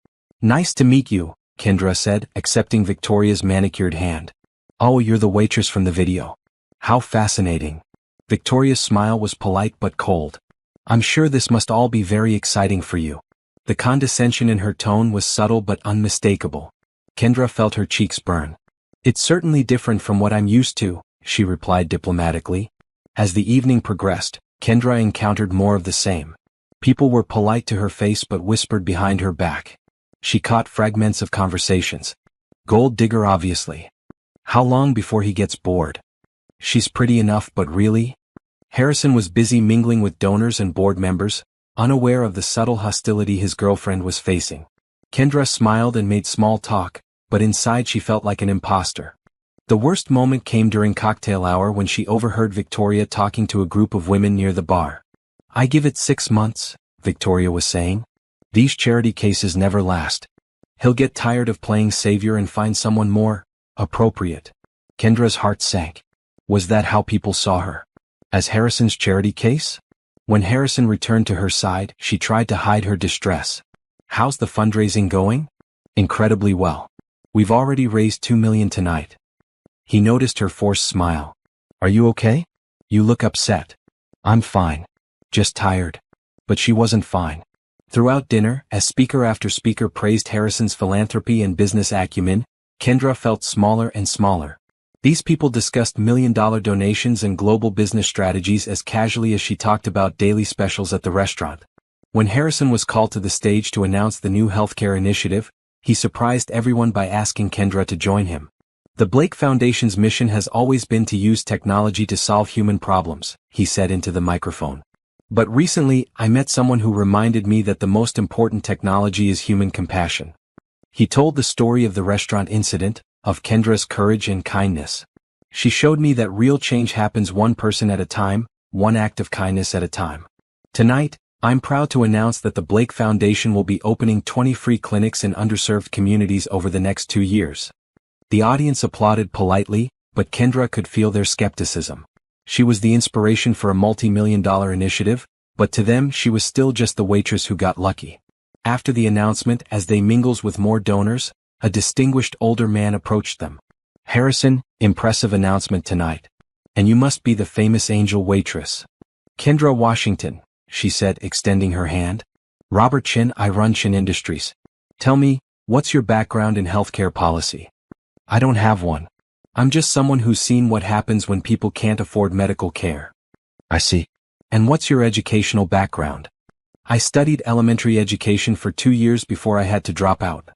"Nice to meet you," Kendra said, accepting Victoria's manicured hand. "Oh, you're the waitress from the video. How fascinating." Victoria's smile was polite but cold. "I'm sure this must all be very exciting for you." The condescension in her tone was subtle but unmistakable. Kendra felt her cheeks burn. "It's certainly different from what I'm used to," she replied diplomatically. As the evening progressed, Kendra encountered more of the same. People were polite to her face but whispered behind her back. She caught fragments of conversations. "Gold digger obviously. How long before he gets bored?" She's pretty enough, but really? Harrison was busy mingling with donors and board members, unaware of the subtle hostility his girlfriend was facing. Kendra smiled and made small talk, but inside she felt like an imposter. The worst moment came during cocktail hour when she overheard Victoria talking to a group of women near the bar. "I give it 6 months, Victoria was saying. "These charity cases never last. He'll get tired of playing savior and find someone more appropriate." Kendra's heart sank. Was that how people saw her? As Harrison's charity case? When Harrison returned to her side, she tried to hide her distress. "How's the fundraising going?" "Incredibly well. We've already raised $2 million tonight." He noticed her forced smile. "Are you okay? You look upset." "I'm fine. Just tired." But she wasn't fine. Throughout dinner, as speaker after speaker praised Harrison's philanthropy and business acumen, Kendra felt smaller and smaller. These people discussed million-dollar donations and global business strategies as casually as she talked about daily specials at the restaurant. When Harrison was called to the stage to announce the new healthcare initiative, he surprised everyone by asking Kendra to join him. "The Blake Foundation's mission has always been to use technology to solve human problems," he said into the microphone. "But recently, I met someone who reminded me that the most important technology is human compassion." He told the story of the restaurant incident, of Kendra's courage and kindness. "She showed me that real change happens one person at a time, one act of kindness at a time." Tonight, I'm proud to announce that the Blake Foundation will be opening 20 free clinics in underserved communities over the next 2 years. The audience applauded politely, but Kendra could feel their skepticism. She was the inspiration for a multi-million-dollar initiative, but to them she was still just the waitress who got lucky. After the announcement, as they mingles with more donors, a distinguished older man approached them. "Harrison, impressive announcement tonight. And you must be the famous angel waitress." "Kendra Washington," she said, extending her hand. "Robert Chin, I run Chin Industries. Tell me, what's your background in healthcare policy?" "I don't have one. I'm just someone who's seen what happens when people can't afford medical care." "I see. And what's your educational background?" "I studied elementary education for 2 years before I had to drop out."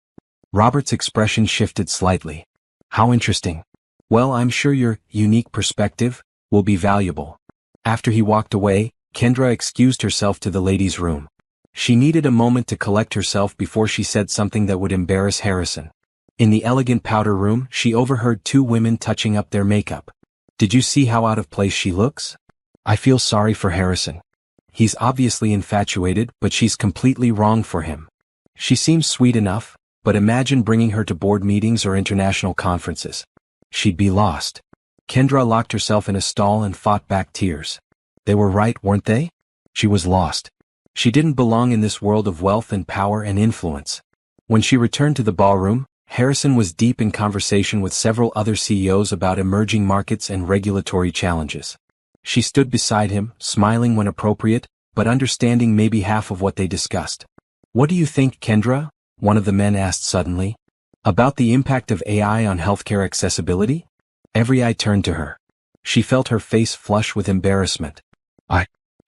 Robert's expression shifted slightly. "How interesting. Well, I'm sure your unique perspective will be valuable." After he walked away, Kendra excused herself to the ladies' room. She needed a moment to collect herself before she said something that would embarrass Harrison. In the elegant powder room, she overheard 2 women touching up their makeup. "Did you see how out of place she looks? I feel sorry for Harrison. He's obviously infatuated, but she's completely wrong for him. She seems sweet enough, but imagine bringing her to board meetings or international conferences. She'd be lost." Kendra locked herself in a stall and fought back tears. They were right, weren't they? She was lost. She didn't belong in this world of wealth and power and influence. When she returned to the ballroom, Harrison was deep in conversation with several other CEOs about emerging markets and regulatory challenges. She stood beside him, smiling when appropriate, but understanding maybe half of what they discussed. "What do you think, Kendra?" one of the men asked suddenly. "About the impact of AI on healthcare accessibility?" Every eye turned to her. She felt her face flush with embarrassment.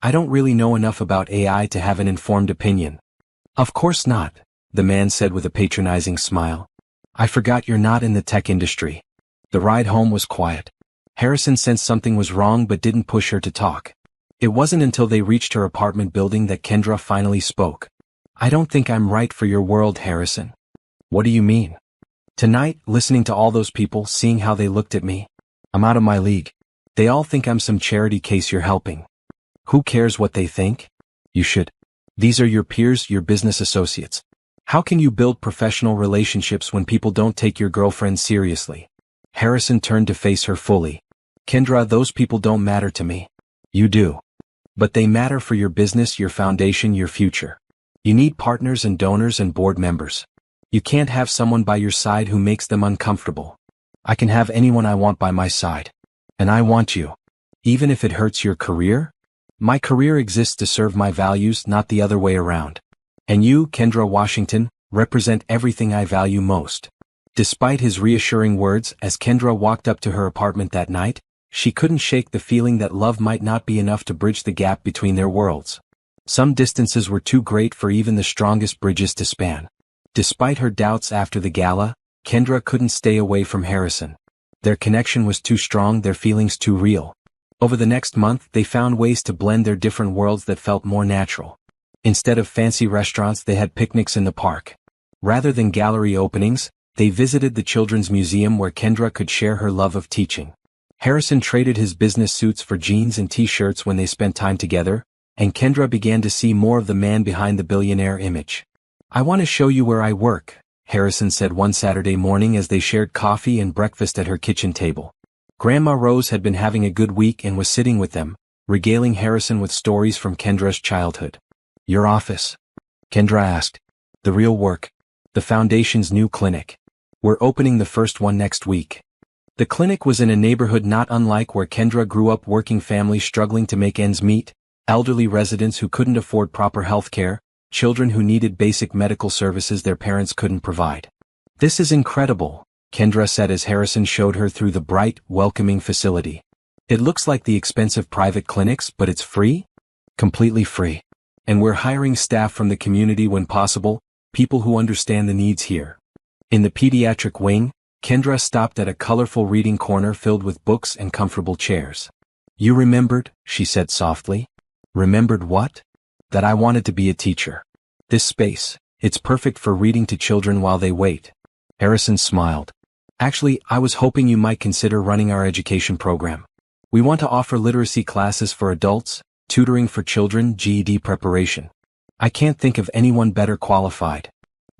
I don't really know enough about AI to have an informed opinion." "Of course not," the man said with a patronizing smile. "I forgot you're not in the tech industry." The ride home was quiet. Harrison sensed something was wrong but didn't push her to talk. It wasn't until they reached her apartment building that Kendra finally spoke. "I don't think I'm right for your world, Harrison." "What do you mean?" "Tonight, listening to all those people, seeing how they looked at me. I'm out of my league. They all think I'm some charity case you're helping." "Who cares what they think? You should. These are your peers, your business associates. How can you build professional relationships when people don't take your girlfriend seriously?" Harrison turned to face her fully. "Kendra, those people don't matter to me." "You do. But they matter for your business, your foundation, your future. You need partners and donors and board members. You can't have someone by your side who makes them uncomfortable." "I can have anyone I want by my side. And I want you. Even if it hurts your career? My career exists to serve my values, not the other way around. And you, Kendra Washington, represent everything I value most." Despite his reassuring words, as Kendra walked up to her apartment that night, she couldn't shake the feeling that love might not be enough to bridge the gap between their worlds. Some distances were too great for even the strongest bridges to span. Despite her doubts after the gala, Kendra couldn't stay away from Harrison. Their connection was too strong, their feelings too real. Over the next month, they found ways to blend their different worlds that felt more natural. Instead of fancy restaurants, they had picnics in the park. Rather than gallery openings, they visited the Children's Museum where Kendra could share her love of teaching. Harrison traded his business suits for jeans and t-shirts when they spent time together, and Kendra began to see more of the man behind the billionaire image. "I want to show you where I work," Harrison said one Saturday morning as they shared coffee and breakfast at her kitchen table. Grandma Rose had been having a good week and was sitting with them, regaling Harrison with stories from Kendra's childhood. "Your office?" Kendra asked. "The real work. The Foundation's new clinic. We're opening the first one next week." The clinic was in a neighborhood not unlike where Kendra grew up, working families struggling to make ends meet, elderly residents who couldn't afford proper health care, children who needed basic medical services their parents couldn't provide. "This is incredible," Kendra said as Harrison showed her through the bright, welcoming facility. "It looks like the expensive private clinics, but it's free?" "Completely free. And we're hiring staff from the community when possible, people who understand the needs here." In the pediatric wing, Kendra stopped at a colorful reading corner filled with books and comfortable chairs. "You remembered," she said softly. "Remembered what?" "That I wanted to be a teacher. This space, it's perfect for reading to children while they wait." Harrison smiled. "Actually, I was hoping you might consider running our education program. We want to offer literacy classes for adults, tutoring for children, GED preparation. I can't think of anyone better qualified.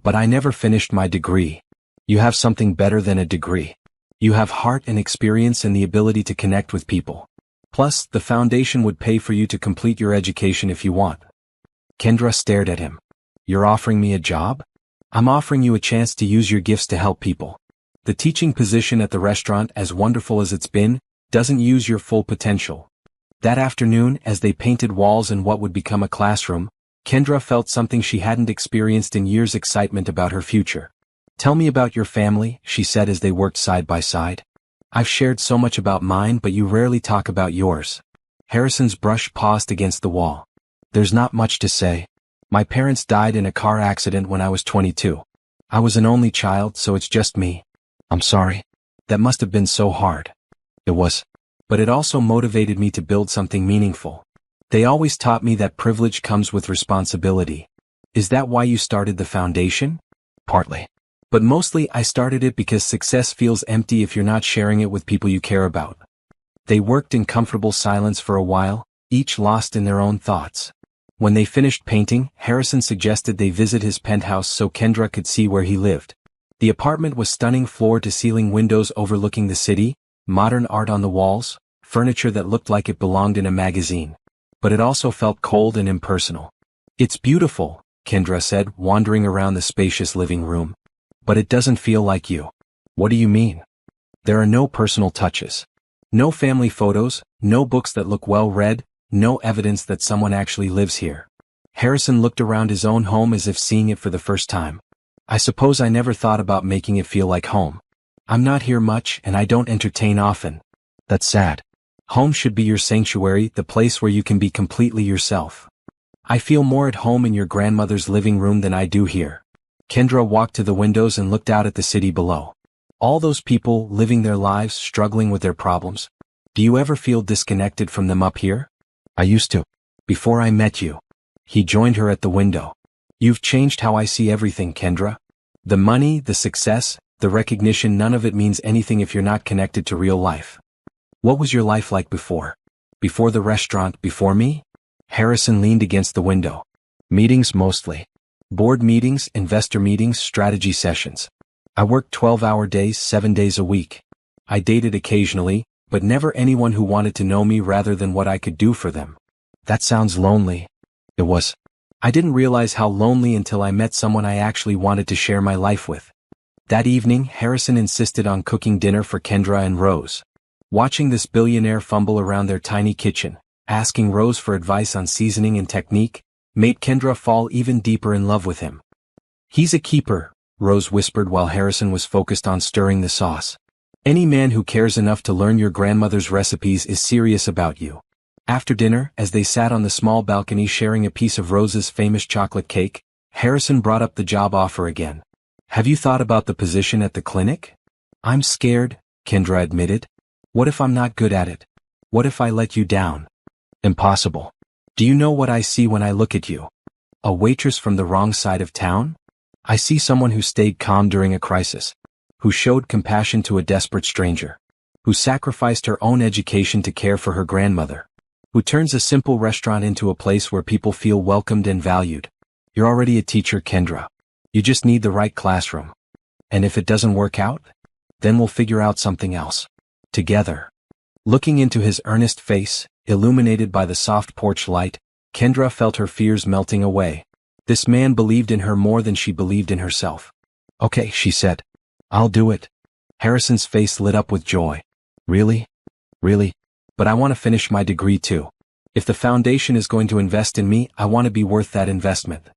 But I never finished my degree." "You have something better than a degree. You have heart and experience and the ability to connect with people. Plus, the foundation would pay for you to complete your education if you want." Kendra stared at him. "You're offering me a job?" "I'm offering you a chance to use your gifts to help people. The teaching position at the restaurant, as wonderful as it's been, doesn't use your full potential." That afternoon, as they painted walls in what would become a classroom, Kendra felt something she hadn't experienced in years: excitement about her future. "Tell me about your family," she said as they worked side by side. "I've shared so much about mine, but you rarely talk about yours." Harrison's brush paused against the wall. "There's not much to say. My parents died in a car accident when I was 22. I was an only child, so it's just me." "I'm sorry. That must have been so hard." "It was. But it also motivated me to build something meaningful. They always taught me that privilege comes with responsibility." "Is that why you started the foundation?" "Partly. But mostly I started it because success feels empty if you're not sharing it with people you care about." They worked in comfortable silence for a while, each lost in their own thoughts. When they finished painting, Harrison suggested they visit his penthouse so Kendra could see where he lived. The apartment was stunning: floor-to-ceiling windows overlooking the city, modern art on the walls, furniture that looked like it belonged in a magazine. But it also felt cold and impersonal. "It's beautiful," Kendra said, wandering around the spacious living room. "But it doesn't feel like you." "What do you mean?" "There are no personal touches. No family photos, no books that look well read, no evidence that someone actually lives here." Harrison looked around his own home as if seeing it for the first time. "I suppose I never thought about making it feel like home. I'm not here much and I don't entertain often." "That's sad. Home should be your sanctuary, the place where you can be completely yourself." "I feel more at home in your grandmother's living room than I do here." Kendra walked to the windows and looked out at the city below. All those people living their lives, struggling with their problems. "Do you ever feel disconnected from them up here?" "I used to. Before I met you." He joined her at the window. "You've changed how I see everything, Kendra. The money, the success, the recognition, none of it means anything if you're not connected to real life." "What was your life like before? Before the restaurant, before me?" Harrison leaned against the window. "Meetings mostly. Board meetings, investor meetings, strategy sessions. I worked 12-hour days, 7 days a week. I dated occasionally, but never anyone who wanted to know me rather than what I could do for them." "That sounds lonely." "It was. I didn't realize how lonely until I met someone I actually wanted to share my life with." That evening, Harrison insisted on cooking dinner for Kendra and Rose. Watching this billionaire fumble around their tiny kitchen, asking Rose for advice on seasoning and technique, made Kendra fall even deeper in love with him. "He's a keeper," Rose whispered while Harrison was focused on stirring the sauce. "Any man who cares enough to learn your grandmother's recipes is serious about you." After dinner, as they sat on the small balcony sharing a piece of Rose's famous chocolate cake, Harrison brought up the job offer again. "Have you thought about the position at the clinic?" "I'm scared," Kendra admitted. What if I'm not good at it? What if I let you down? Impossible. Do you know what I see when I look at you? A waitress from the wrong side of town? I see someone who stayed calm during a crisis, who showed compassion to a desperate stranger, who sacrificed her own education to care for her grandmother, who turns a simple restaurant into a place where people feel welcomed and valued. You're already a teacher, Kendra. You just need the right classroom. And if it doesn't work out, then we'll figure out something else. Together. Looking into his earnest face, illuminated by the soft porch light, Kendra felt her fears melting away. This man believed in her more than she believed in herself. Okay, she said. I'll do it. Harrison's face lit up with joy. Really? Really? But I want to finish my degree too. If the foundation is going to invest in me, I want to be worth that investment.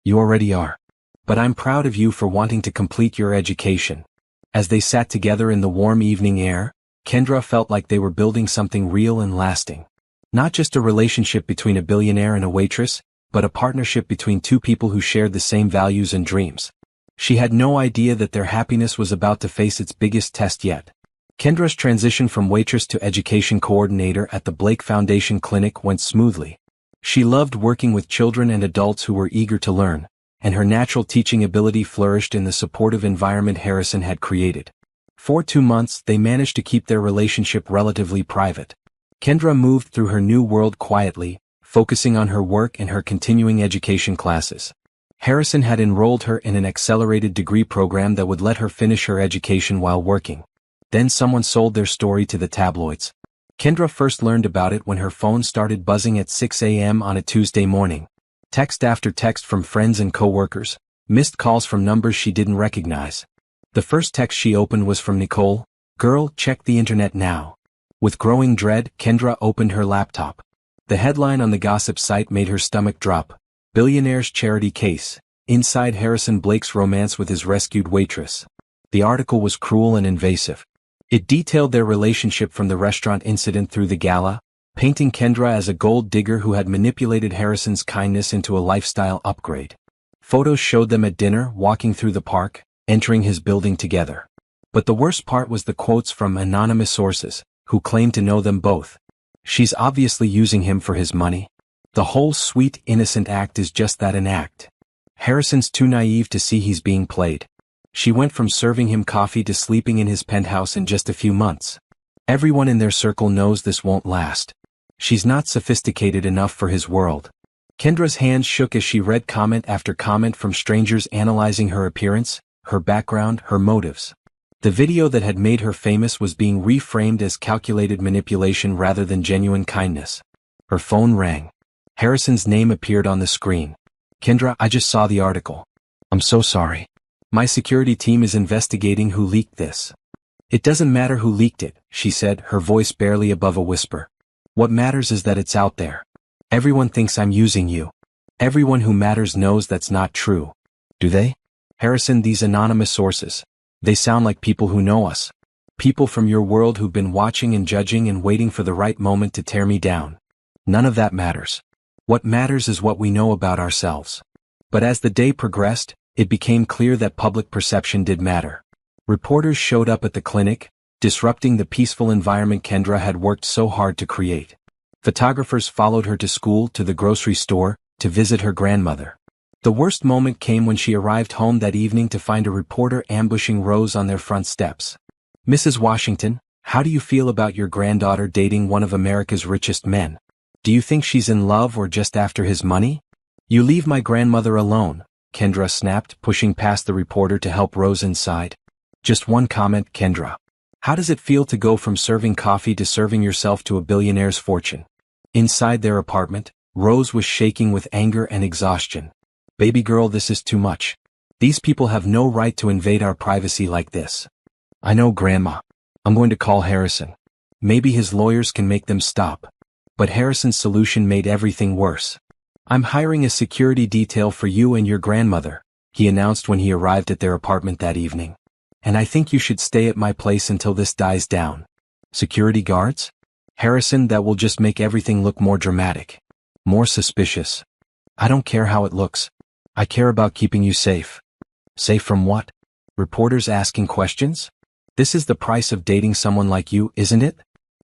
You already are. But I'm proud of you for wanting to complete your education. As they sat together in the warm evening air, Kendra felt like they were building something real and lasting. Not just a relationship between a billionaire and a waitress, but a partnership between two people who shared the same values and dreams. She had no idea that their happiness was about to face its biggest test yet. Kendra's transition from waitress to education coordinator at the Blake Foundation Clinic went smoothly. She loved working with children and adults who were eager to learn, and her natural teaching ability flourished in the supportive environment Harrison had created. For 2 months, they managed to keep their relationship relatively private. Kendra moved through her new world quietly, focusing on her work and her continuing education classes. Harrison had enrolled her in an accelerated degree program that would let her finish her education while working. Then someone sold their story to the tabloids. Kendra first learned about it when her phone started buzzing at 6 a.m. on a Tuesday morning. Text after text from friends and coworkers, missed calls from numbers she didn't recognize. The first text she opened was from Nicole. Girl, check the internet now. With growing dread, Kendra opened her laptop. The headline on the gossip site made her stomach drop. Billionaire's charity case. Inside Harrison Blake's romance with his rescued waitress. The article was cruel and invasive. It detailed their relationship from the restaurant incident through the gala, painting Kendra as a gold digger who had manipulated Harrison's kindness into a lifestyle upgrade. Photos showed them at dinner, walking through the park, entering his building together. But the worst part was the quotes from anonymous sources, who claimed to know them both. She's obviously using him for his money. The whole sweet, innocent act is just that, an act. Harrison's too naive to see he's being played. She went from serving him coffee to sleeping in his penthouse in just a few months. Everyone in their circle knows this won't last. She's not sophisticated enough for his world. Kendra's hands shook as she read comment after comment from strangers analyzing her appearance, her background, her motives. The video that had made her famous was being reframed as calculated manipulation rather than genuine kindness. Her phone rang. Harrison's name appeared on the screen. Kendra, I just saw the article. I'm so sorry. My security team is investigating who leaked this. It doesn't matter who leaked it, she said, her voice barely above a whisper. What matters is that it's out there. Everyone thinks I'm using you. Everyone who matters knows that's not true. Do they? Harrison, these anonymous sources. They sound like people who know us. People from your world who've been watching and judging and waiting for the right moment to tear me down. None of that matters. What matters is what we know about ourselves. But as the day progressed, it became clear that public perception did matter. Reporters showed up at the clinic, disrupting the peaceful environment Kendra had worked so hard to create. Photographers followed her to school, to the grocery store, to visit her grandmother. The worst moment came when she arrived home that evening to find a reporter ambushing Rose on their front steps. Mrs. Washington, how do you feel about your granddaughter dating one of America's richest men? Do you think she's in love or just after his money? You leave my grandmother alone, Kendra snapped, pushing past the reporter to help Rose inside. Just one comment, Kendra. How does it feel to go from serving coffee to serving yourself to a billionaire's fortune? Inside their apartment, Rose was shaking with anger and exhaustion. Baby girl, this is too much. These people have no right to invade our privacy like this. I know, Grandma. I'm going to call Harrison. Maybe his lawyers can make them stop. But Harrison's solution made everything worse. I'm hiring a security detail for you and your grandmother, he announced when he arrived at their apartment that evening. And I think you should stay at my place until this dies down. Security guards? Harrison, that will just make everything look more dramatic. More suspicious. I don't care how it looks. I care about keeping you safe. Safe from what? Reporters asking questions? This is the price of dating someone like you, isn't it?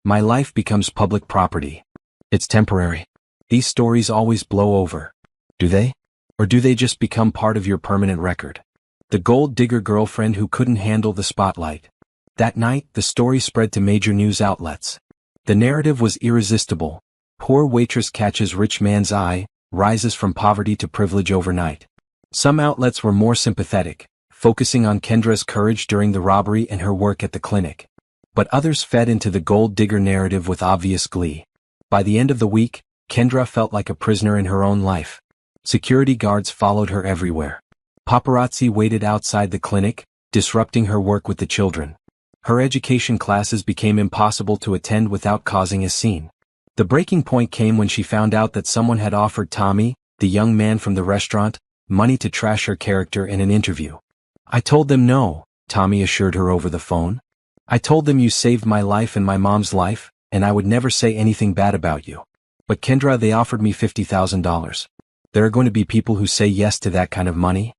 My life becomes public property. It's temporary. These stories always blow over. Do they? Or do they just become part of your permanent record? The gold digger girlfriend who couldn't handle the spotlight. That night, the story spread to major news outlets. The narrative was irresistible. Poor waitress catches rich man's eye, rises from poverty to privilege overnight. Some outlets were more sympathetic, focusing on Kendra's courage during the robbery and her work at the clinic. But others fed into the gold digger narrative with obvious glee. By the end of the week, Kendra felt like a prisoner in her own life. Security guards followed her everywhere. Paparazzi waited outside the clinic, disrupting her work with the children. Her education classes became impossible to attend without causing a scene. The breaking point came when she found out that someone had offered Tommy, the young man from the restaurant, money to trash her character in an interview. "I told them no," Tommy assured her over the phone. "I told them you saved my life and my mom's life, and I would never say anything bad about you. But Kendra, they offered me $50,000. There are going to be people who say yes to that kind of money."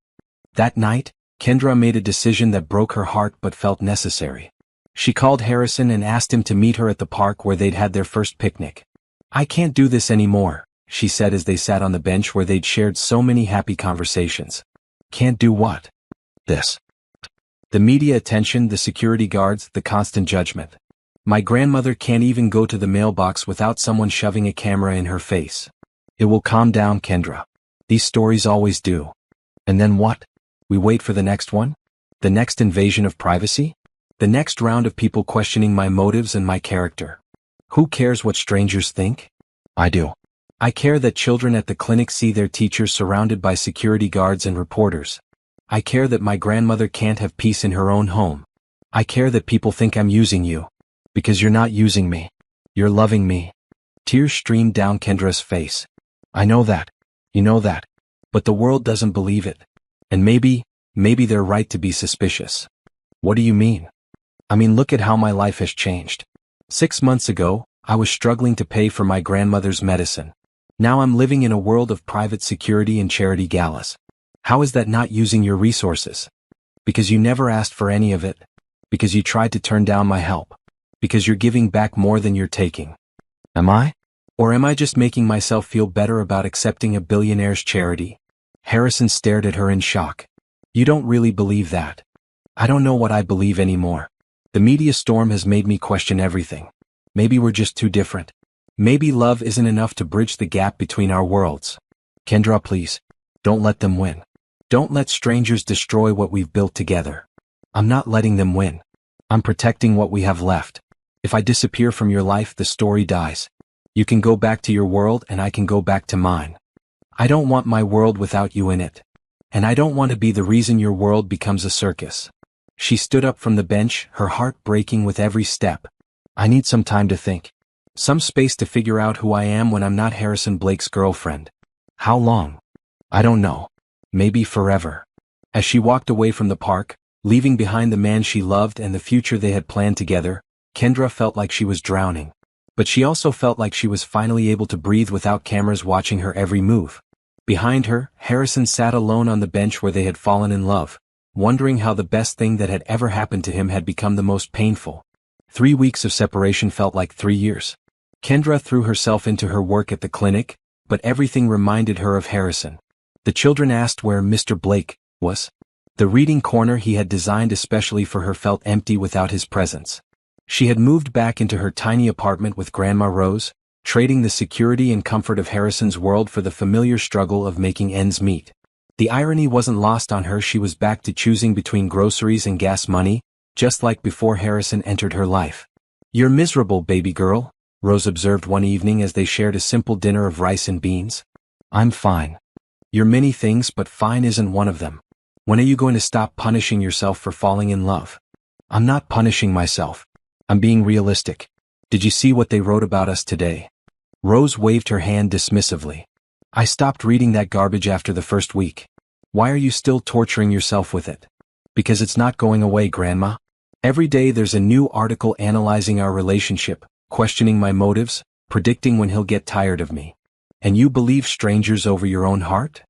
That night, Kendra made a decision that broke her heart but felt necessary. She called Harrison and asked him to meet her at the park where they'd had their first picnic. "I can't do this anymore," she said as they sat on the bench where they'd shared so many happy conversations. "Can't do what?" "This. The media attention, the security guards, the constant judgment. My grandmother can't even go to the mailbox without someone shoving a camera in her face." "It will calm down, Kendra. These stories always do." "And then what? We wait for the next one? The next invasion of privacy? The next round of people questioning my motives and my character? Who cares what strangers think? I do. I care that children at the clinic see their teachers surrounded by security guards and reporters. I care that my grandmother can't have peace in her own home. I care that people think I'm using you. Because you're not using me. You're loving me." Tears streamed down Kendra's face. "I know that. You know that. But the world doesn't believe it. And maybe they're right to be suspicious." "What do you mean?" "I mean, look at how my life has changed. 6 months ago, I was struggling to pay for my grandmother's medicine. Now I'm living in a world of private security and charity galas. How is that not using your resources? Because you never asked for any of it. Because you tried to turn down my help. Because you're giving back more than you're taking. Am I? Or am I just making myself feel better about accepting a billionaire's charity?" Harrison stared at her in shock. "You don't really believe that." "I don't know what I believe anymore. The media storm has made me question everything. Maybe we're just too different. Maybe love isn't enough to bridge the gap between our worlds. Kendra, please. Don't let them win. Don't let strangers destroy what we've built together. I'm not letting them win. I'm protecting what we have left. If I disappear from your life, the story dies. You can go back to your world and I can go back to mine. I don't want my world without you in it. And I don't want to be the reason your world becomes a circus." She stood up from the bench, her heart breaking with every step. "I need some time to think. Some space to figure out who I am when I'm not Harrison Blake's girlfriend. How long? I don't know. Maybe forever." As she walked away from the park, leaving behind the man she loved and the future they had planned together, Kendra felt like she was drowning. But she also felt like she was finally able to breathe without cameras watching her every move. Behind her, Harrison sat alone on the bench where they had fallen in love, wondering how the best thing that had ever happened to him had become the most painful. 3 weeks of separation felt like 3 years. Kendra threw herself into her work at the clinic, but everything reminded her of Harrison. The children asked where Mr. Blake was. The reading corner he had designed especially for her felt empty without his presence. She had moved back into her tiny apartment with Grandma Rose, trading the security and comfort of Harrison's world for the familiar struggle of making ends meet. The irony wasn't lost on her. She was back to choosing between groceries and gas money, just like before Harrison entered her life. "You're miserable, baby girl," Rose observed one evening as they shared a simple dinner of rice and beans. "I'm fine." "You're many things, but fine isn't one of them. When are you going to stop punishing yourself for falling in love?" "I'm not punishing myself. I'm being realistic. Did you see what they wrote about us today?" Rose waved her hand dismissively. "I stopped reading that garbage after the first week. Why are you still torturing yourself with it?" "Because it's not going away, Grandma. Every day there's a new article analyzing our relationship, questioning my motives, predicting when he'll get tired of me. And you believe strangers over your own heart?"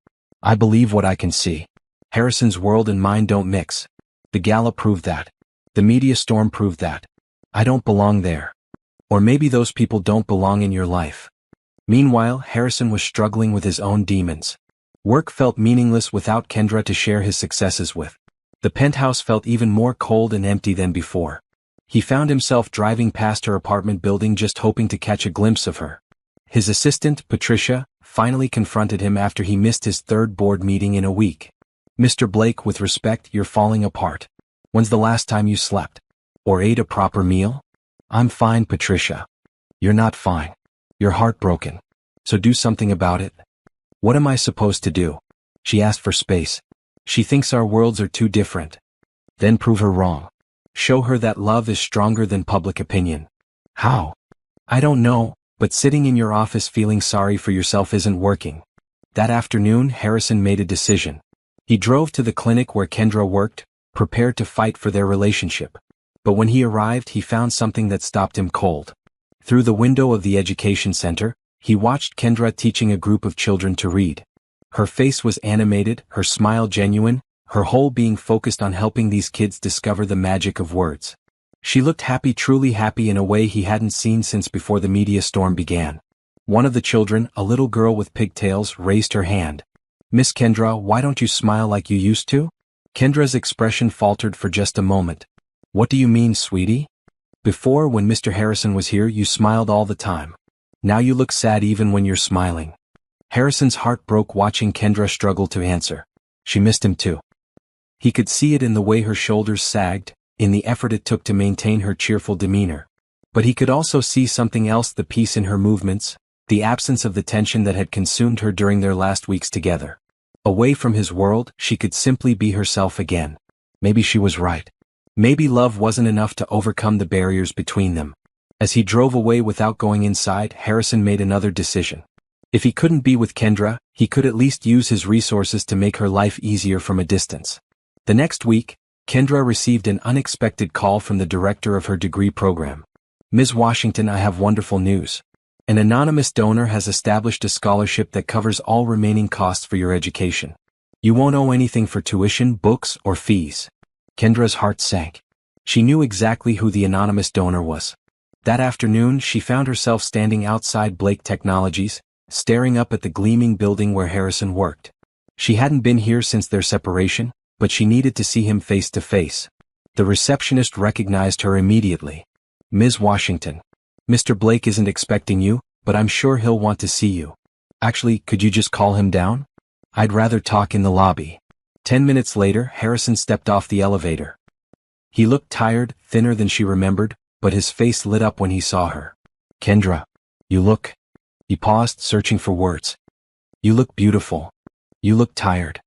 "I believe what I can see. Harrison's world and mine don't mix. The gala proved that. The media storm proved that. I don't belong there. Or maybe those people don't belong in your life. Meanwhile, Harrison was struggling with his own demons. Work felt meaningless without Kendra to share his successes with. The penthouse felt even more cold and empty than before. He found himself driving past her apartment building just hoping to catch a glimpse of her. His assistant, Patricia, finally confronted him after he missed his third board meeting in a week. "Mr. Blake, with respect, you're falling apart. When's the last time you slept? Or ate a proper meal?" "I'm fine, Patricia." "You're not fine. You're heartbroken. So do something about it." "What am I supposed to do?" She asked for space. "She thinks our worlds are too different." "Then prove her wrong. Show her that love is stronger than public opinion." "How?" "I don't know, but sitting in your office feeling sorry for yourself isn't working." That afternoon, Harrison made a decision. He drove to the clinic where Kendra worked, prepared to fight for their relationship. But when he arrived, he found something that stopped him cold. Through the window of the education center, he watched Kendra teaching a group of children to read. Her face was animated, her smile genuine, her whole being focused on helping these kids discover the magic of words. She looked happy, truly happy in a way he hadn't seen since before the media storm began. One of the children, a little girl with pigtails, raised her hand. "Miss Kendra, why don't you smile like you used to?" Kendra's expression faltered for just a moment. "What do you mean, sweetie?" "Before, when Mr. Harrison was here, you smiled all the time. Now you look sad even when you're smiling." Harrison's heart broke watching Kendra struggle to answer. She missed him too. He could see it in the way her shoulders sagged, in the effort it took to maintain her cheerful demeanor. But he could also see something else, the peace in her movements, the absence of the tension that had consumed her during their last weeks together. Away from his world, she could simply be herself again. Maybe she was right. Maybe love wasn't enough to overcome the barriers between them. As he drove away without going inside, Harrison made another decision. If he couldn't be with Kendra, he could at least use his resources to make her life easier from a distance. The next week, Kendra received an unexpected call from the director of her degree program. "Ms. Washington, I have wonderful news. An anonymous donor has established a scholarship that covers all remaining costs for your education. You won't owe anything for tuition, books, or fees." Kendra's heart sank. She knew exactly who the anonymous donor was. That afternoon, she found herself standing outside Blake Technologies, staring up at the gleaming building where Harrison worked. She hadn't been here since their separation, but she needed to see him face to face. The receptionist recognized her immediately. "Ms. Washington, Mr. Blake isn't expecting you, but I'm sure he'll want to see you. Actually, could you just call him down? I'd rather talk in the lobby." 10 minutes later, Harrison stepped off the elevator. He looked tired, thinner than she remembered, but his face lit up when he saw her. "Kendra, you look..." He paused, searching for words. "You look beautiful. You look tired."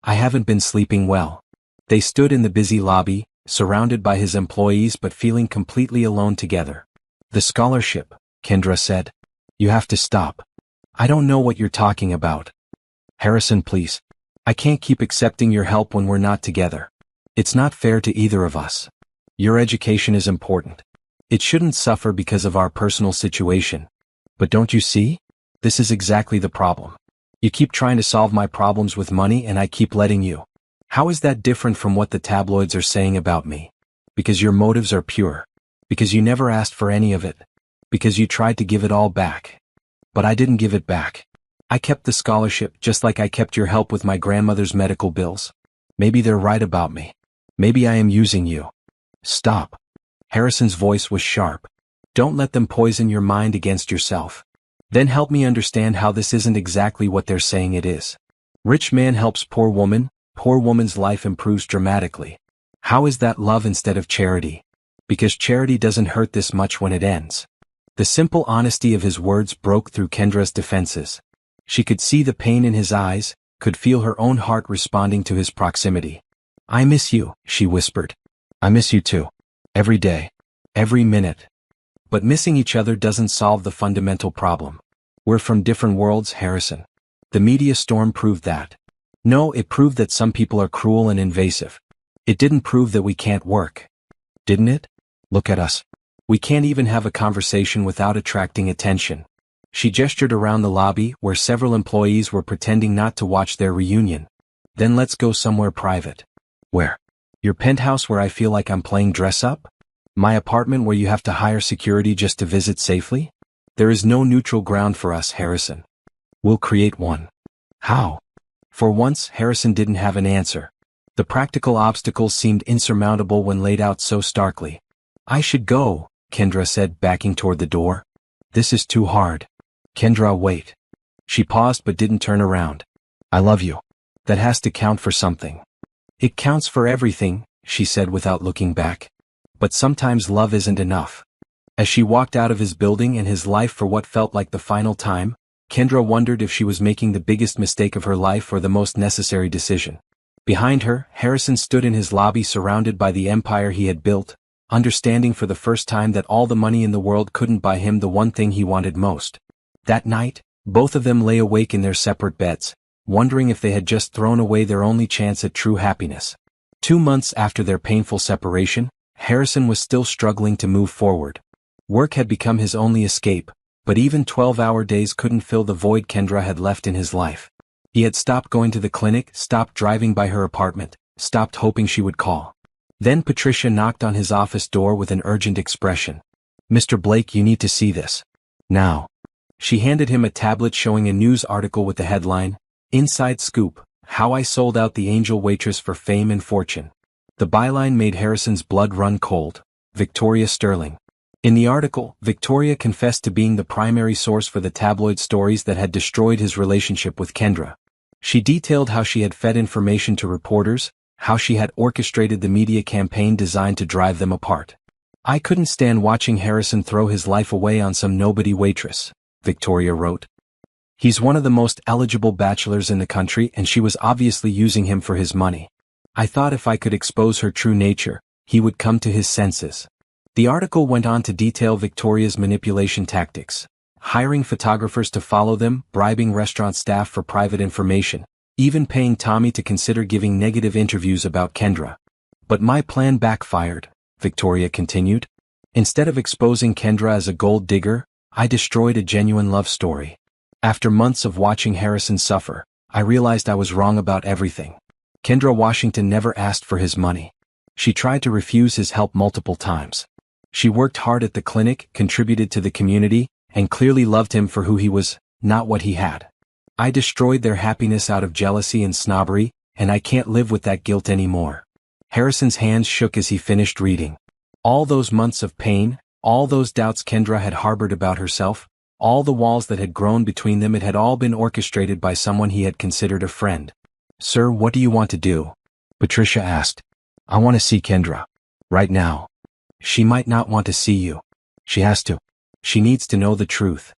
"I haven't been sleeping well." They stood in the busy lobby, surrounded by his employees but feeling completely alone together. "The scholarship," Kendra said. "You have to stop. I don't know what you're talking about." "Harrison, please. I can't keep accepting your help when we're not together. It's not fair to either of us. Your education is important. It shouldn't suffer because of our personal situation. But don't you see? This is exactly the problem. You keep trying to solve my problems with money and I keep letting you. How is that different from what the tabloids are saying about me? Because your motives are pure. Because you never asked for any of it. Because you tried to give it all back. But I didn't give it back. I kept the scholarship just like I kept your help with my grandmother's medical bills. Maybe they're right about me. Maybe I am using you." "Stop." Harrison's voice was sharp. "Don't let them poison your mind against yourself. Then help me understand how this isn't exactly what they're saying it is. Rich man helps poor woman's life improves dramatically. How is that love instead of charity? Because charity doesn't hurt this much when it ends." The simple honesty of his words broke through Kendra's defenses. She could see the pain in his eyes, could feel her own heart responding to his proximity. "I miss you," she whispered. "I miss you too. Every day. Every minute." But missing each other doesn't solve the fundamental problem. We're from different worlds, Harrison. The media storm proved that. No, it proved that some people are cruel and invasive. It didn't prove that we can't work. Didn't it? Look at us. We can't even have a conversation without attracting attention. She gestured around the lobby where several employees were pretending not to watch their reunion. "Then let's go somewhere private." "Where?" Your penthouse where I feel like I'm playing dress up? My apartment where you have to hire security just to visit safely? There is no neutral ground for us, Harrison. We'll create one. How? For once, Harrison didn't have an answer. The practical obstacles seemed insurmountable when laid out so starkly. I should go, Kendra said, backing toward the door. This is too hard. Kendra, wait. She paused but didn't turn around. I love you. That has to count for something. It counts for everything, she said without looking back. But sometimes love isn't enough. As she walked out of his building and his life for what felt like the final time, Kendra wondered if she was making the biggest mistake of her life or the most necessary decision. Behind her, Harrison stood in his lobby surrounded by the empire he had built, understanding for the first time that all the money in the world couldn't buy him the one thing he wanted most. That night, both of them lay awake in their separate beds, wondering if they had just thrown away their only chance at true happiness. 2 months after their painful separation, Harrison was still struggling to move forward. Work had become his only escape, but even 12-hour days couldn't fill the void Kendra had left in his life. He had stopped going to the clinic, stopped driving by her apartment, stopped hoping she would call. Then Patricia knocked on his office door with an urgent expression. Mr. Blake, you need to see this. Now. She handed him a tablet showing a news article with the headline, Inside Scoop, How I Sold Out the Angel Waitress for Fame and Fortune. The byline made Harrison's blood run cold. Victoria Sterling. In the article, Victoria confessed to being the primary source for the tabloid stories that had destroyed his relationship with Kendra. She detailed how she had fed information to reporters, how she had orchestrated the media campaign designed to drive them apart. I couldn't stand watching Harrison throw his life away on some nobody waitress, Victoria wrote. He's one of the most eligible bachelors in the country and she was obviously using him for his money. I thought if I could expose her true nature, he would come to his senses. The article went on to detail Victoria's manipulation tactics, hiring photographers to follow them, bribing restaurant staff for private information, even paying Tommy to consider giving negative interviews about Kendra. But my plan backfired, Victoria continued. Instead of exposing Kendra as a gold digger, I destroyed a genuine love story. After months of watching Harrison suffer, I realized I was wrong about everything. Kendra Washington never asked for his money. She tried to refuse his help multiple times. She worked hard at the clinic, contributed to the community, and clearly loved him for who he was, not what he had. I destroyed their happiness out of jealousy and snobbery, and I can't live with that guilt anymore. Harrison's hands shook as he finished reading. All those months of pain, all those doubts Kendra had harbored about herself, all the walls that had grown between them, it had all been orchestrated by someone he had considered a friend. Sir, what do you want to do? Patricia asked. I want to see Kendra. Right now. She might not want to see you. She has to. She needs to know the truth.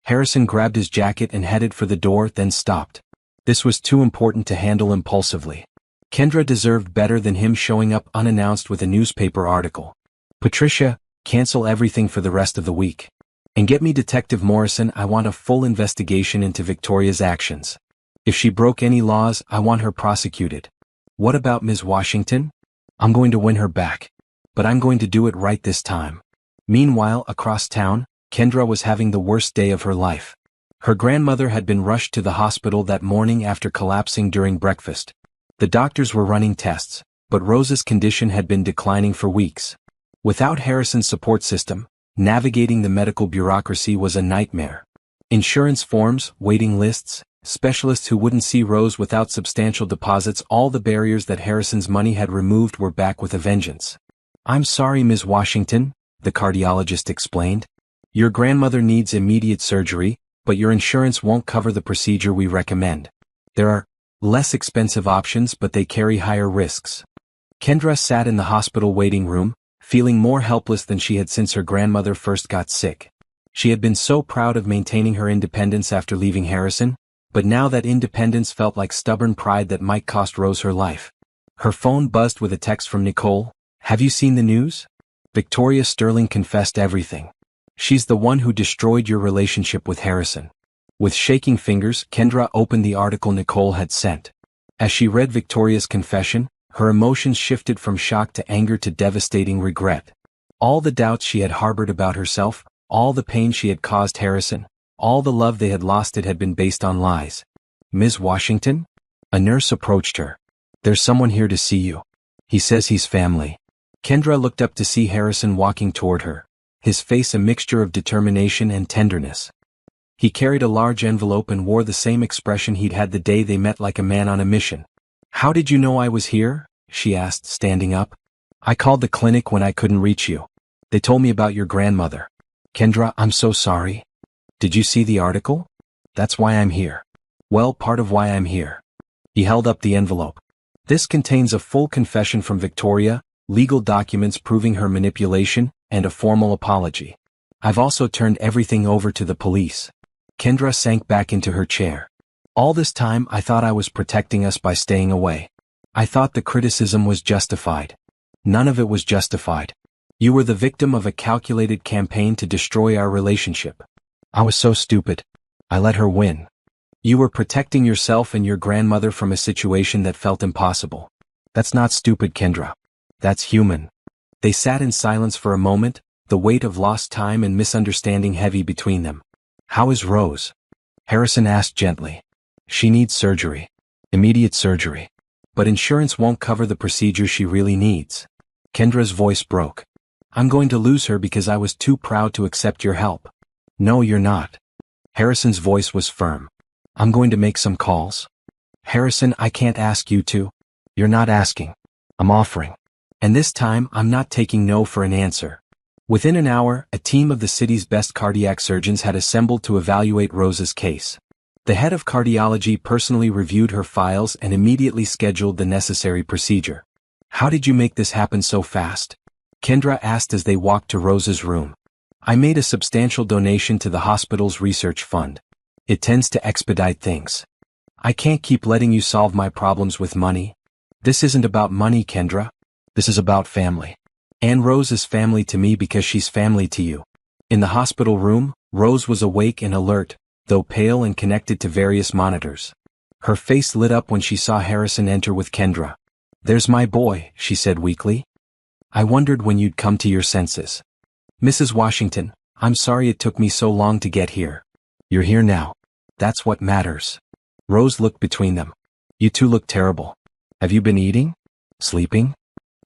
Harrison grabbed his jacket and headed for the door, then stopped. This was too important to handle impulsively. Kendra deserved better than him showing up unannounced with a newspaper article. Patricia, cancel everything for the rest of the week. And get me Detective Morrison. I want a full investigation into Victoria's actions. If she broke any laws, I want her prosecuted. What about Ms. Washington? I'm going to win her back. But I'm going to do it right this time. Meanwhile, across town, Kendra was having the worst day of her life. Her grandmother had been rushed to the hospital that morning after collapsing during breakfast. The doctors were running tests, but Rose's condition had been declining for weeks. Without Harrison's support system, navigating the medical bureaucracy was a nightmare. Insurance forms, waiting lists, specialists who wouldn't see Rose without substantial deposits, all the barriers that Harrison's money had removed were back with a vengeance. I'm sorry, Ms. Washington, the cardiologist explained. Your grandmother needs immediate surgery, but your insurance won't cover the procedure we recommend. There are less expensive options, but they carry higher risks. Kendra sat in the hospital waiting room, feeling more helpless than she had since her grandmother first got sick. She had been so proud of maintaining her independence after leaving Harrison, but now that independence felt like stubborn pride that might cost Rose her life. Her phone buzzed with a text from Nicole. Have you seen the news? Victoria Sterling confessed everything. She's the one who destroyed your relationship with Harrison. With shaking fingers, Kendra opened the article Nicole had sent. As she read Victoria's confession, her emotions shifted from shock to anger to devastating regret. All the doubts she had harbored about herself, all the pain she had caused Harrison, all the love they had lost, it had been based on lies. Ms. Washington? A nurse approached her. There's someone here to see you. He says he's family. Kendra looked up to see Harrison walking toward her, his face a mixture of determination and tenderness. He carried a large envelope and wore the same expression he'd had the day they met, like a man on a mission. "How did you know I was here?" she asked, standing up. "I called the clinic when I couldn't reach you. They told me about your grandmother." "Kendra, I'm so sorry. Did you see the article? That's why I'm here." "Well, part of why I'm here." He held up the envelope. "This contains a full confession from Victoria, legal documents proving her manipulation, and a formal apology. I've also turned everything over to the police." Kendra sank back into her chair. "All this time I thought I was protecting us by staying away. I thought the criticism was justified. None of it was justified. You were the victim of a calculated campaign to destroy our relationship. I was so stupid. I let her win. You were protecting yourself and your grandmother from a situation that felt impossible. That's not stupid, Kendra. That's human." They sat in silence for a moment, the weight of lost time and misunderstanding heavy between them. "How is Rose?" Harrison asked gently. "She needs surgery. Immediate surgery. But insurance won't cover the procedure she really needs." Kendra's voice broke. "I'm going to lose her because I was too proud to accept your help." "No, you're not." Harrison's voice was firm. "I'm going to make some calls." "Harrison, I can't ask you to." "You're not asking. I'm offering. And this time I'm not taking no for an answer." Within an hour, a team of the city's best cardiac surgeons had assembled to evaluate Rose's case. The head of cardiology personally reviewed her files and immediately scheduled the necessary procedure. "How did you make this happen so fast?" Kendra asked as they walked to Rose's room. "I made a substantial donation to the hospital's research fund. It tends to expedite things. I can't keep letting you solve my problems with money." "This isn't about money, Kendra. This is about family. And Rose is family to me because she's family to you." In the hospital room, Rose was awake and alert, though pale and connected to various monitors. Her face lit up when she saw Harrison enter with Kendra. "There's my boy," she said weakly. "I wondered when you'd come to your senses." "Mrs. Washington, I'm sorry it took me so long to get here." "You're here now. That's what matters." Rose looked between them. "You two look terrible. Have you been eating? Sleeping?"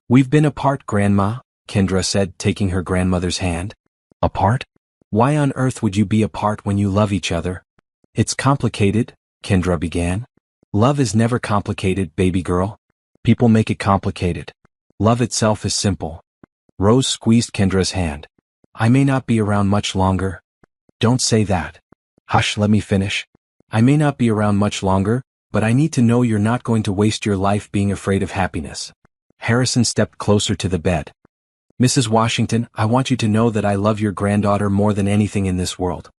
"We've been apart, Grandma," Kendra said, taking her grandmother's hand. "Apart? Why on earth would you be apart when you love each other?" "It's complicated," Kendra began. "Love is never complicated, baby girl. People make it complicated. Love itself is simple." Rose squeezed Kendra's hand. "I may not be around much longer." "Don't say that." "Hush, let me finish. I may not be around much longer, but I need to know you're not going to waste your life being afraid of happiness." Harrison stepped closer to the bed. "Mrs. Washington, I want you to know that I love your granddaughter more than anything in this world.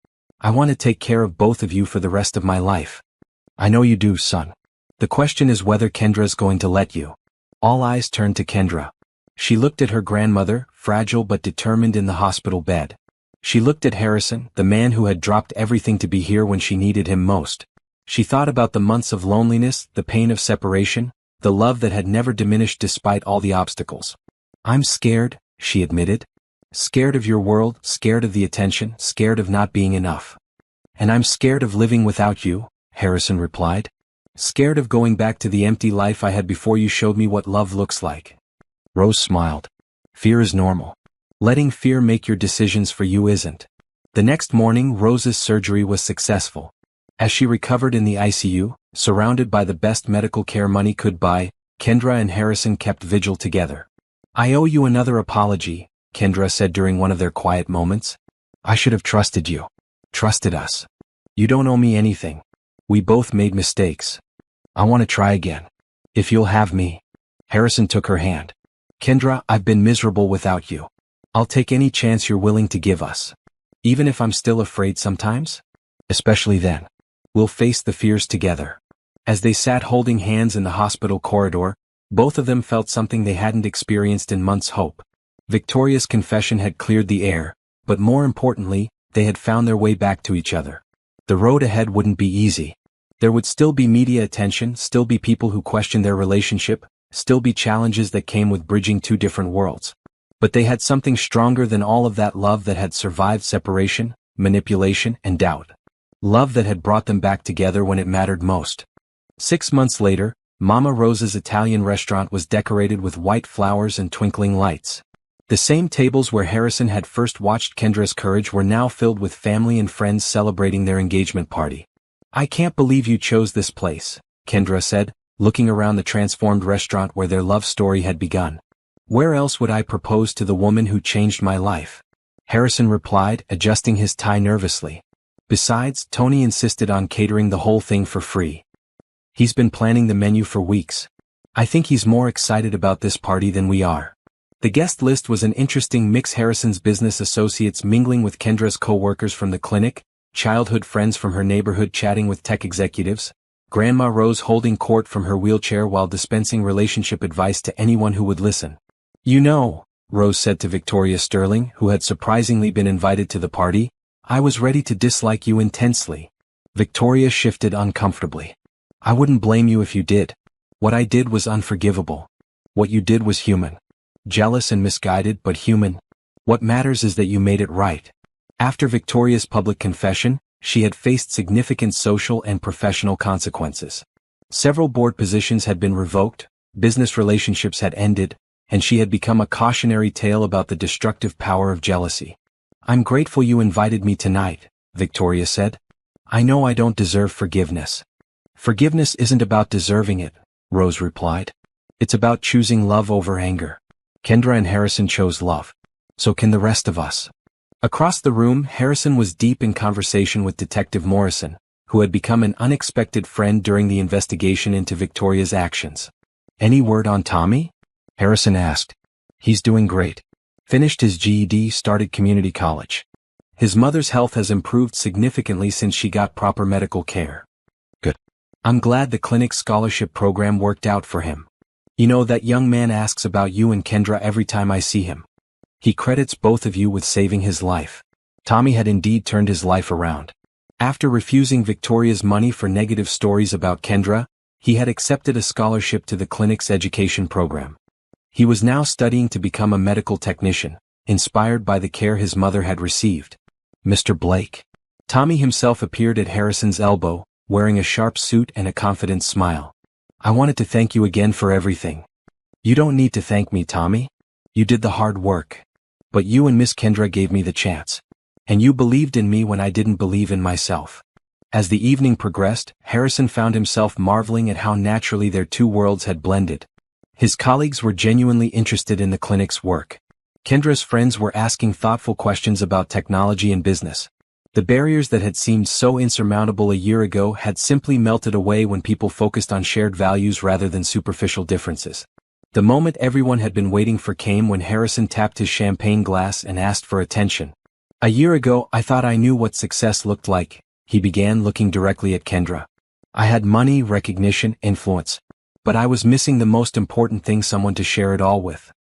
I want to take care of both of you for the rest of my life." "I know you do, son. The question is whether Kendra's going to let you." All eyes turned to Kendra. She looked at her grandmother, fragile but determined in the hospital bed. She looked at Harrison, the man who had dropped everything to be here when she needed him most. She thought about the months of loneliness, the pain of separation, the love that had never diminished despite all the obstacles. "I'm scared," she admitted. "Scared of your world, scared of the attention, scared of not being enough." "And I'm scared of living without you," Harrison replied. "Scared of going back to the empty life I had before you showed me what love looks like." Rose smiled. "Fear is normal. Letting fear make your decisions for you isn't." The next morning, Rose's surgery was successful. As she recovered in the ICU, surrounded by the best medical care money could buy, Kendra and Harrison kept vigil together. "I owe you another apology," Kendra said during one of their quiet moments. "I should have trusted you. Trusted us. You don't owe me anything. We both made mistakes. I want to try again. If you'll have me." Harrison took her hand. "Kendra, I've been miserable without you. I'll take any chance you're willing to give us. Even if I'm still afraid sometimes? Especially then. We'll face the fears together." As they sat holding hands in the hospital corridor, both of them felt something they hadn't experienced in months: hope. Victoria's confession had cleared the air, but more importantly, they had found their way back to each other. The road ahead wouldn't be easy. There would still be media attention, still be people who questioned their relationship, still be challenges that came with bridging two different worlds. But they had something stronger than all of that: love that had survived separation, manipulation, and doubt. Love that had brought them back together when it mattered most. 6 months later, Mama Rosa's Italian restaurant was decorated with white flowers and twinkling lights. The same tables where Harrison had first watched Kendra's courage were now filled with family and friends celebrating their engagement party. "I can't believe you chose this place," Kendra said, looking around the transformed restaurant where their love story had begun. "Where else would I propose to the woman who changed my life?" Harrison replied, adjusting his tie nervously. "Besides, Tony insisted on catering the whole thing for free. He's been planning the menu for weeks. I think he's more excited about this party than we are." The guest list was an interesting mix: Harrison's business associates mingling with Kendra's co-workers from the clinic, childhood friends from her neighborhood chatting with tech executives, Grandma Rose holding court from her wheelchair while dispensing relationship advice to anyone who would listen. "You know," Rose said to Victoria Sterling, who had surprisingly been invited to the party, "I was ready to dislike you intensely." Victoria shifted uncomfortably. "I wouldn't blame you if you did. What I did was unforgivable. What you did was human. Jealous and misguided, but human. What matters is that you made it right." After Victoria's public confession, she had faced significant social and professional consequences. Several board positions had been revoked, business relationships had ended, and she had become a cautionary tale about the destructive power of jealousy. "I'm grateful you invited me tonight," Victoria said. "I know I don't deserve forgiveness." "Forgiveness isn't about deserving it," Rose replied. "It's about choosing love over anger. Kendra and Harrison chose love. So can the rest of us." Across the room, Harrison was deep in conversation with Detective Morrison, who had become an unexpected friend during the investigation into Victoria's actions. "Any word on Tommy?" Harrison asked. "He's doing great. Finished his GED, started community college. His mother's health has improved significantly since she got proper medical care." "Good. I'm glad the clinic scholarship program worked out for him. You know, that young man asks about you and Kendra every time I see him. He credits both of you with saving his life." Tommy had indeed turned his life around. After refusing Victoria's money for negative stories about Kendra, he had accepted a scholarship to the clinic's education program. He was now studying to become a medical technician, inspired by the care his mother had received. "Mr. Blake." Tommy himself appeared at Harrison's elbow, wearing a sharp suit and a confident smile. "I wanted to thank you again for everything." "You don't need to thank me, Tommy. You did the hard work. But you and Miss Kendra gave me the chance. And you believed in me when I didn't believe in myself." As the evening progressed, Harrison found himself marveling at how naturally their two worlds had blended. His colleagues were genuinely interested in the clinic's work. Kendra's friends were asking thoughtful questions about technology and business. The barriers that had seemed so insurmountable a year ago had simply melted away when people focused on shared values rather than superficial differences. The moment everyone had been waiting for came when Harrison tapped his champagne glass and asked for attention. "A year ago I thought I knew what success looked like," he began, looking directly at Kendra. "I had money, recognition, influence. But I was missing the most important thing: someone to share it all with."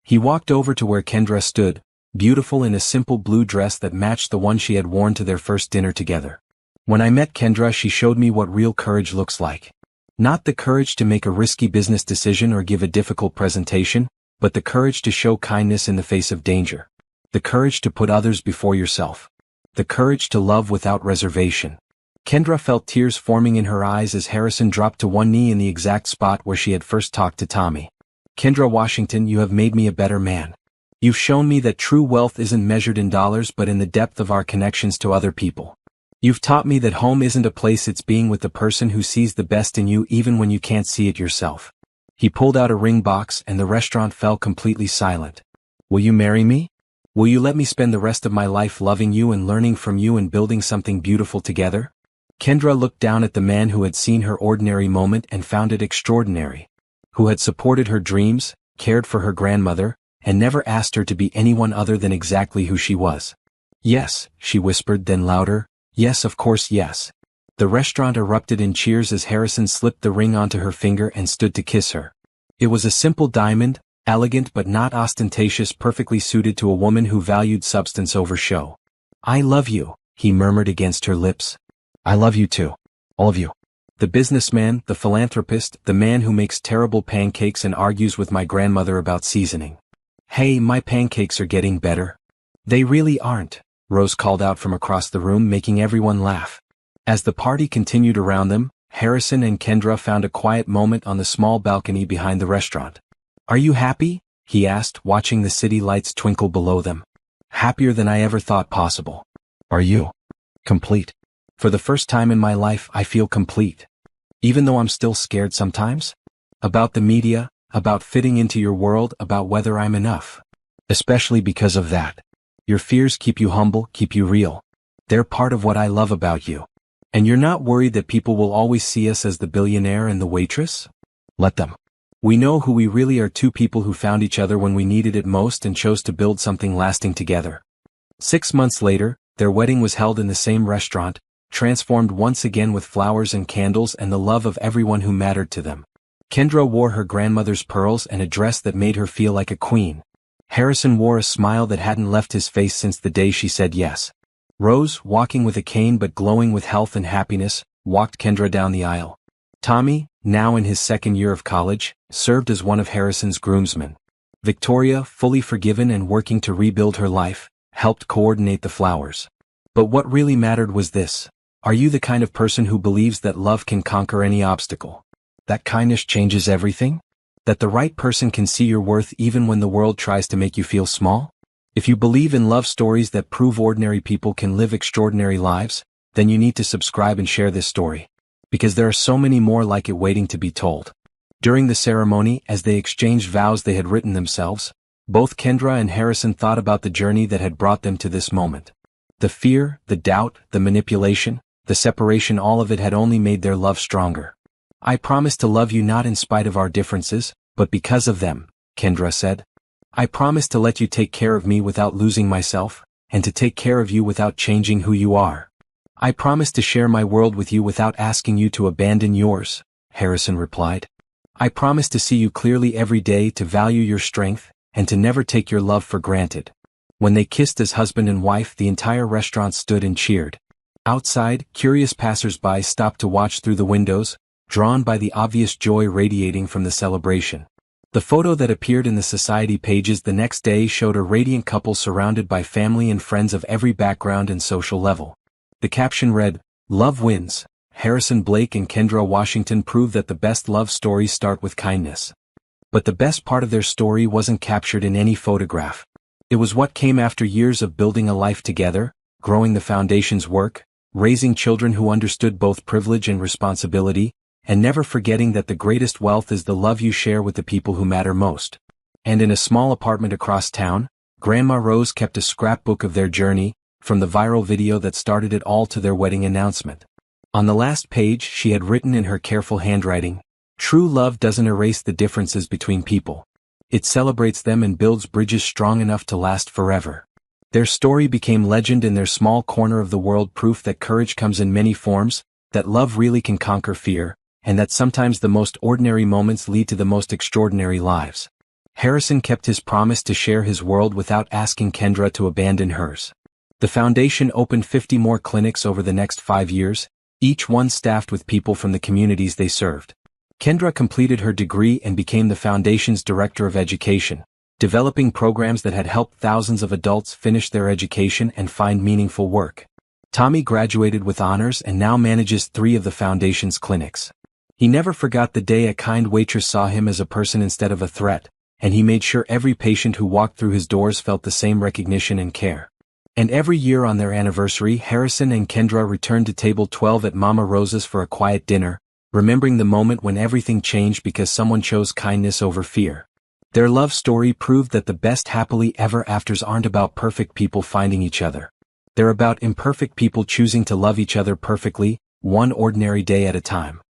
He walked over to where Kendra stood, beautiful in a simple blue dress that matched the one she had worn to their first dinner together. "When I met Kendra, she showed me what real courage looks like. Not the courage to make a risky business decision or give a difficult presentation, but the courage to show kindness in the face of danger. The courage to put others before yourself. The courage to love without reservation." Kendra felt tears forming in her eyes as Harrison dropped to one knee in the exact spot where she had first talked to Tommy. "Kendra Washington, you have made me a better man. You've shown me that true wealth isn't measured in dollars but in the depth of our connections to other people. You've taught me that home isn't a place, it's being with the person who sees the best in you even when you can't see it yourself." He pulled out a ring box and the restaurant fell completely silent. "Will you marry me? Will you let me spend the rest of my life loving you and learning from you and building something beautiful together?" Kendra looked down at the man who had seen her ordinary moment and found it extraordinary. Who had supported her dreams, cared for her grandmother, and never asked her to be anyone other than exactly who she was. "Yes," she whispered, then louder, "Yes, of course, yes." The restaurant erupted in cheers as Harrison slipped the ring onto her finger and stood to kiss her. It was a simple diamond, elegant but not ostentatious, perfectly suited to a woman who valued substance over show. "I love you," he murmured against her lips. "I love you too. All of you. The businessman, the philanthropist, the man who makes terrible pancakes and argues with my grandmother about seasoning. Hey, my pancakes are getting better." "They really aren't," Rose called out from across the room, making everyone laugh. As the party continued around them, Harrison and Kendra found a quiet moment on the small balcony behind the restaurant. "Are you happy?" he asked, watching the city lights twinkle below them. "Happier than I ever thought possible." "Are you?" "Complete. For the first time in my life I feel complete. Even though I'm still scared sometimes? About the media, about fitting into your world, about whether I'm enough. Especially because of that. Your fears keep you humble, keep you real. They're part of what I love about you. And you're not worried that people will always see us as the billionaire and the waitress? Let them. We know who we really are, two people who found each other when we needed it most and chose to build something lasting together." 6 months later, their wedding was held in the same restaurant, transformed once again with flowers and candles and the love of everyone who mattered to them. Kendra wore her grandmother's pearls and a dress that made her feel like a queen. Harrison wore a smile that hadn't left his face since the day she said yes. Rose, walking with a cane but glowing with health and happiness, walked Kendra down the aisle. Tommy, now in his second year of college, served as one of Harrison's groomsmen. Victoria, fully forgiven and working to rebuild her life, helped coordinate the flowers. But what really mattered was this: are you the kind of person who believes that love can conquer any obstacle? That kindness changes everything? That the right person can see your worth even when the world tries to make you feel small? If you believe in love stories that prove ordinary people can live extraordinary lives, then you need to subscribe and share this story. Because there are so many more like it waiting to be told. During the ceremony, as they exchanged vows they had written themselves, both Kendra and Harrison thought about the journey that had brought them to this moment. The fear, the doubt, the manipulation, the separation, all of it had only made their love stronger. "I promise to love you not in spite of our differences, but because of them," Kendra said. "I promise to let you take care of me without losing myself, and to take care of you without changing who you are. I promise to share my world with you without asking you to abandon yours," Harrison replied. "I promise to see you clearly every day, to value your strength, and to never take your love for granted." When they kissed as husband and wife, the entire restaurant stood and cheered. Outside, curious passers-by stopped to watch through the windows, drawn by the obvious joy radiating from the celebration. The photo that appeared in the society pages the next day showed a radiant couple surrounded by family and friends of every background and social level. The caption read, "Love wins. Harrison Blake and Kendra Washington prove that the best love stories start with kindness." But the best part of their story wasn't captured in any photograph. It was what came after years of building a life together, growing the foundation's work, raising children who understood both privilege and responsibility, and never forgetting that the greatest wealth is the love you share with the people who matter most. And in a small apartment across town, Grandma Rose kept a scrapbook of their journey, from the viral video that started it all to their wedding announcement. On the last page she had written in her careful handwriting, "True love doesn't erase the differences between people. It celebrates them and builds bridges strong enough to last forever." Their story became legend in their small corner of the world, proof that courage comes in many forms, that love really can conquer fear, and that sometimes the most ordinary moments lead to the most extraordinary lives. Harrison kept his promise to share his world without asking Kendra to abandon hers. The foundation opened 50 more clinics over the next 5 years, each one staffed with people from the communities they served. Kendra completed her degree and became the foundation's director of education, developing programs that had helped thousands of adults finish their education and find meaningful work. Tommy graduated with honors and now manages 3 of the foundation's clinics. He never forgot the day a kind waitress saw him as a person instead of a threat, and he made sure every patient who walked through his doors felt the same recognition and care. And every year on their anniversary, Harrison and Kendra returned to table 12 at Mama Rosa's for a quiet dinner, remembering the moment when everything changed because someone chose kindness over fear. Their love story proved that the best happily ever afters aren't about perfect people finding each other. They're about imperfect people choosing to love each other perfectly, one ordinary day at a time.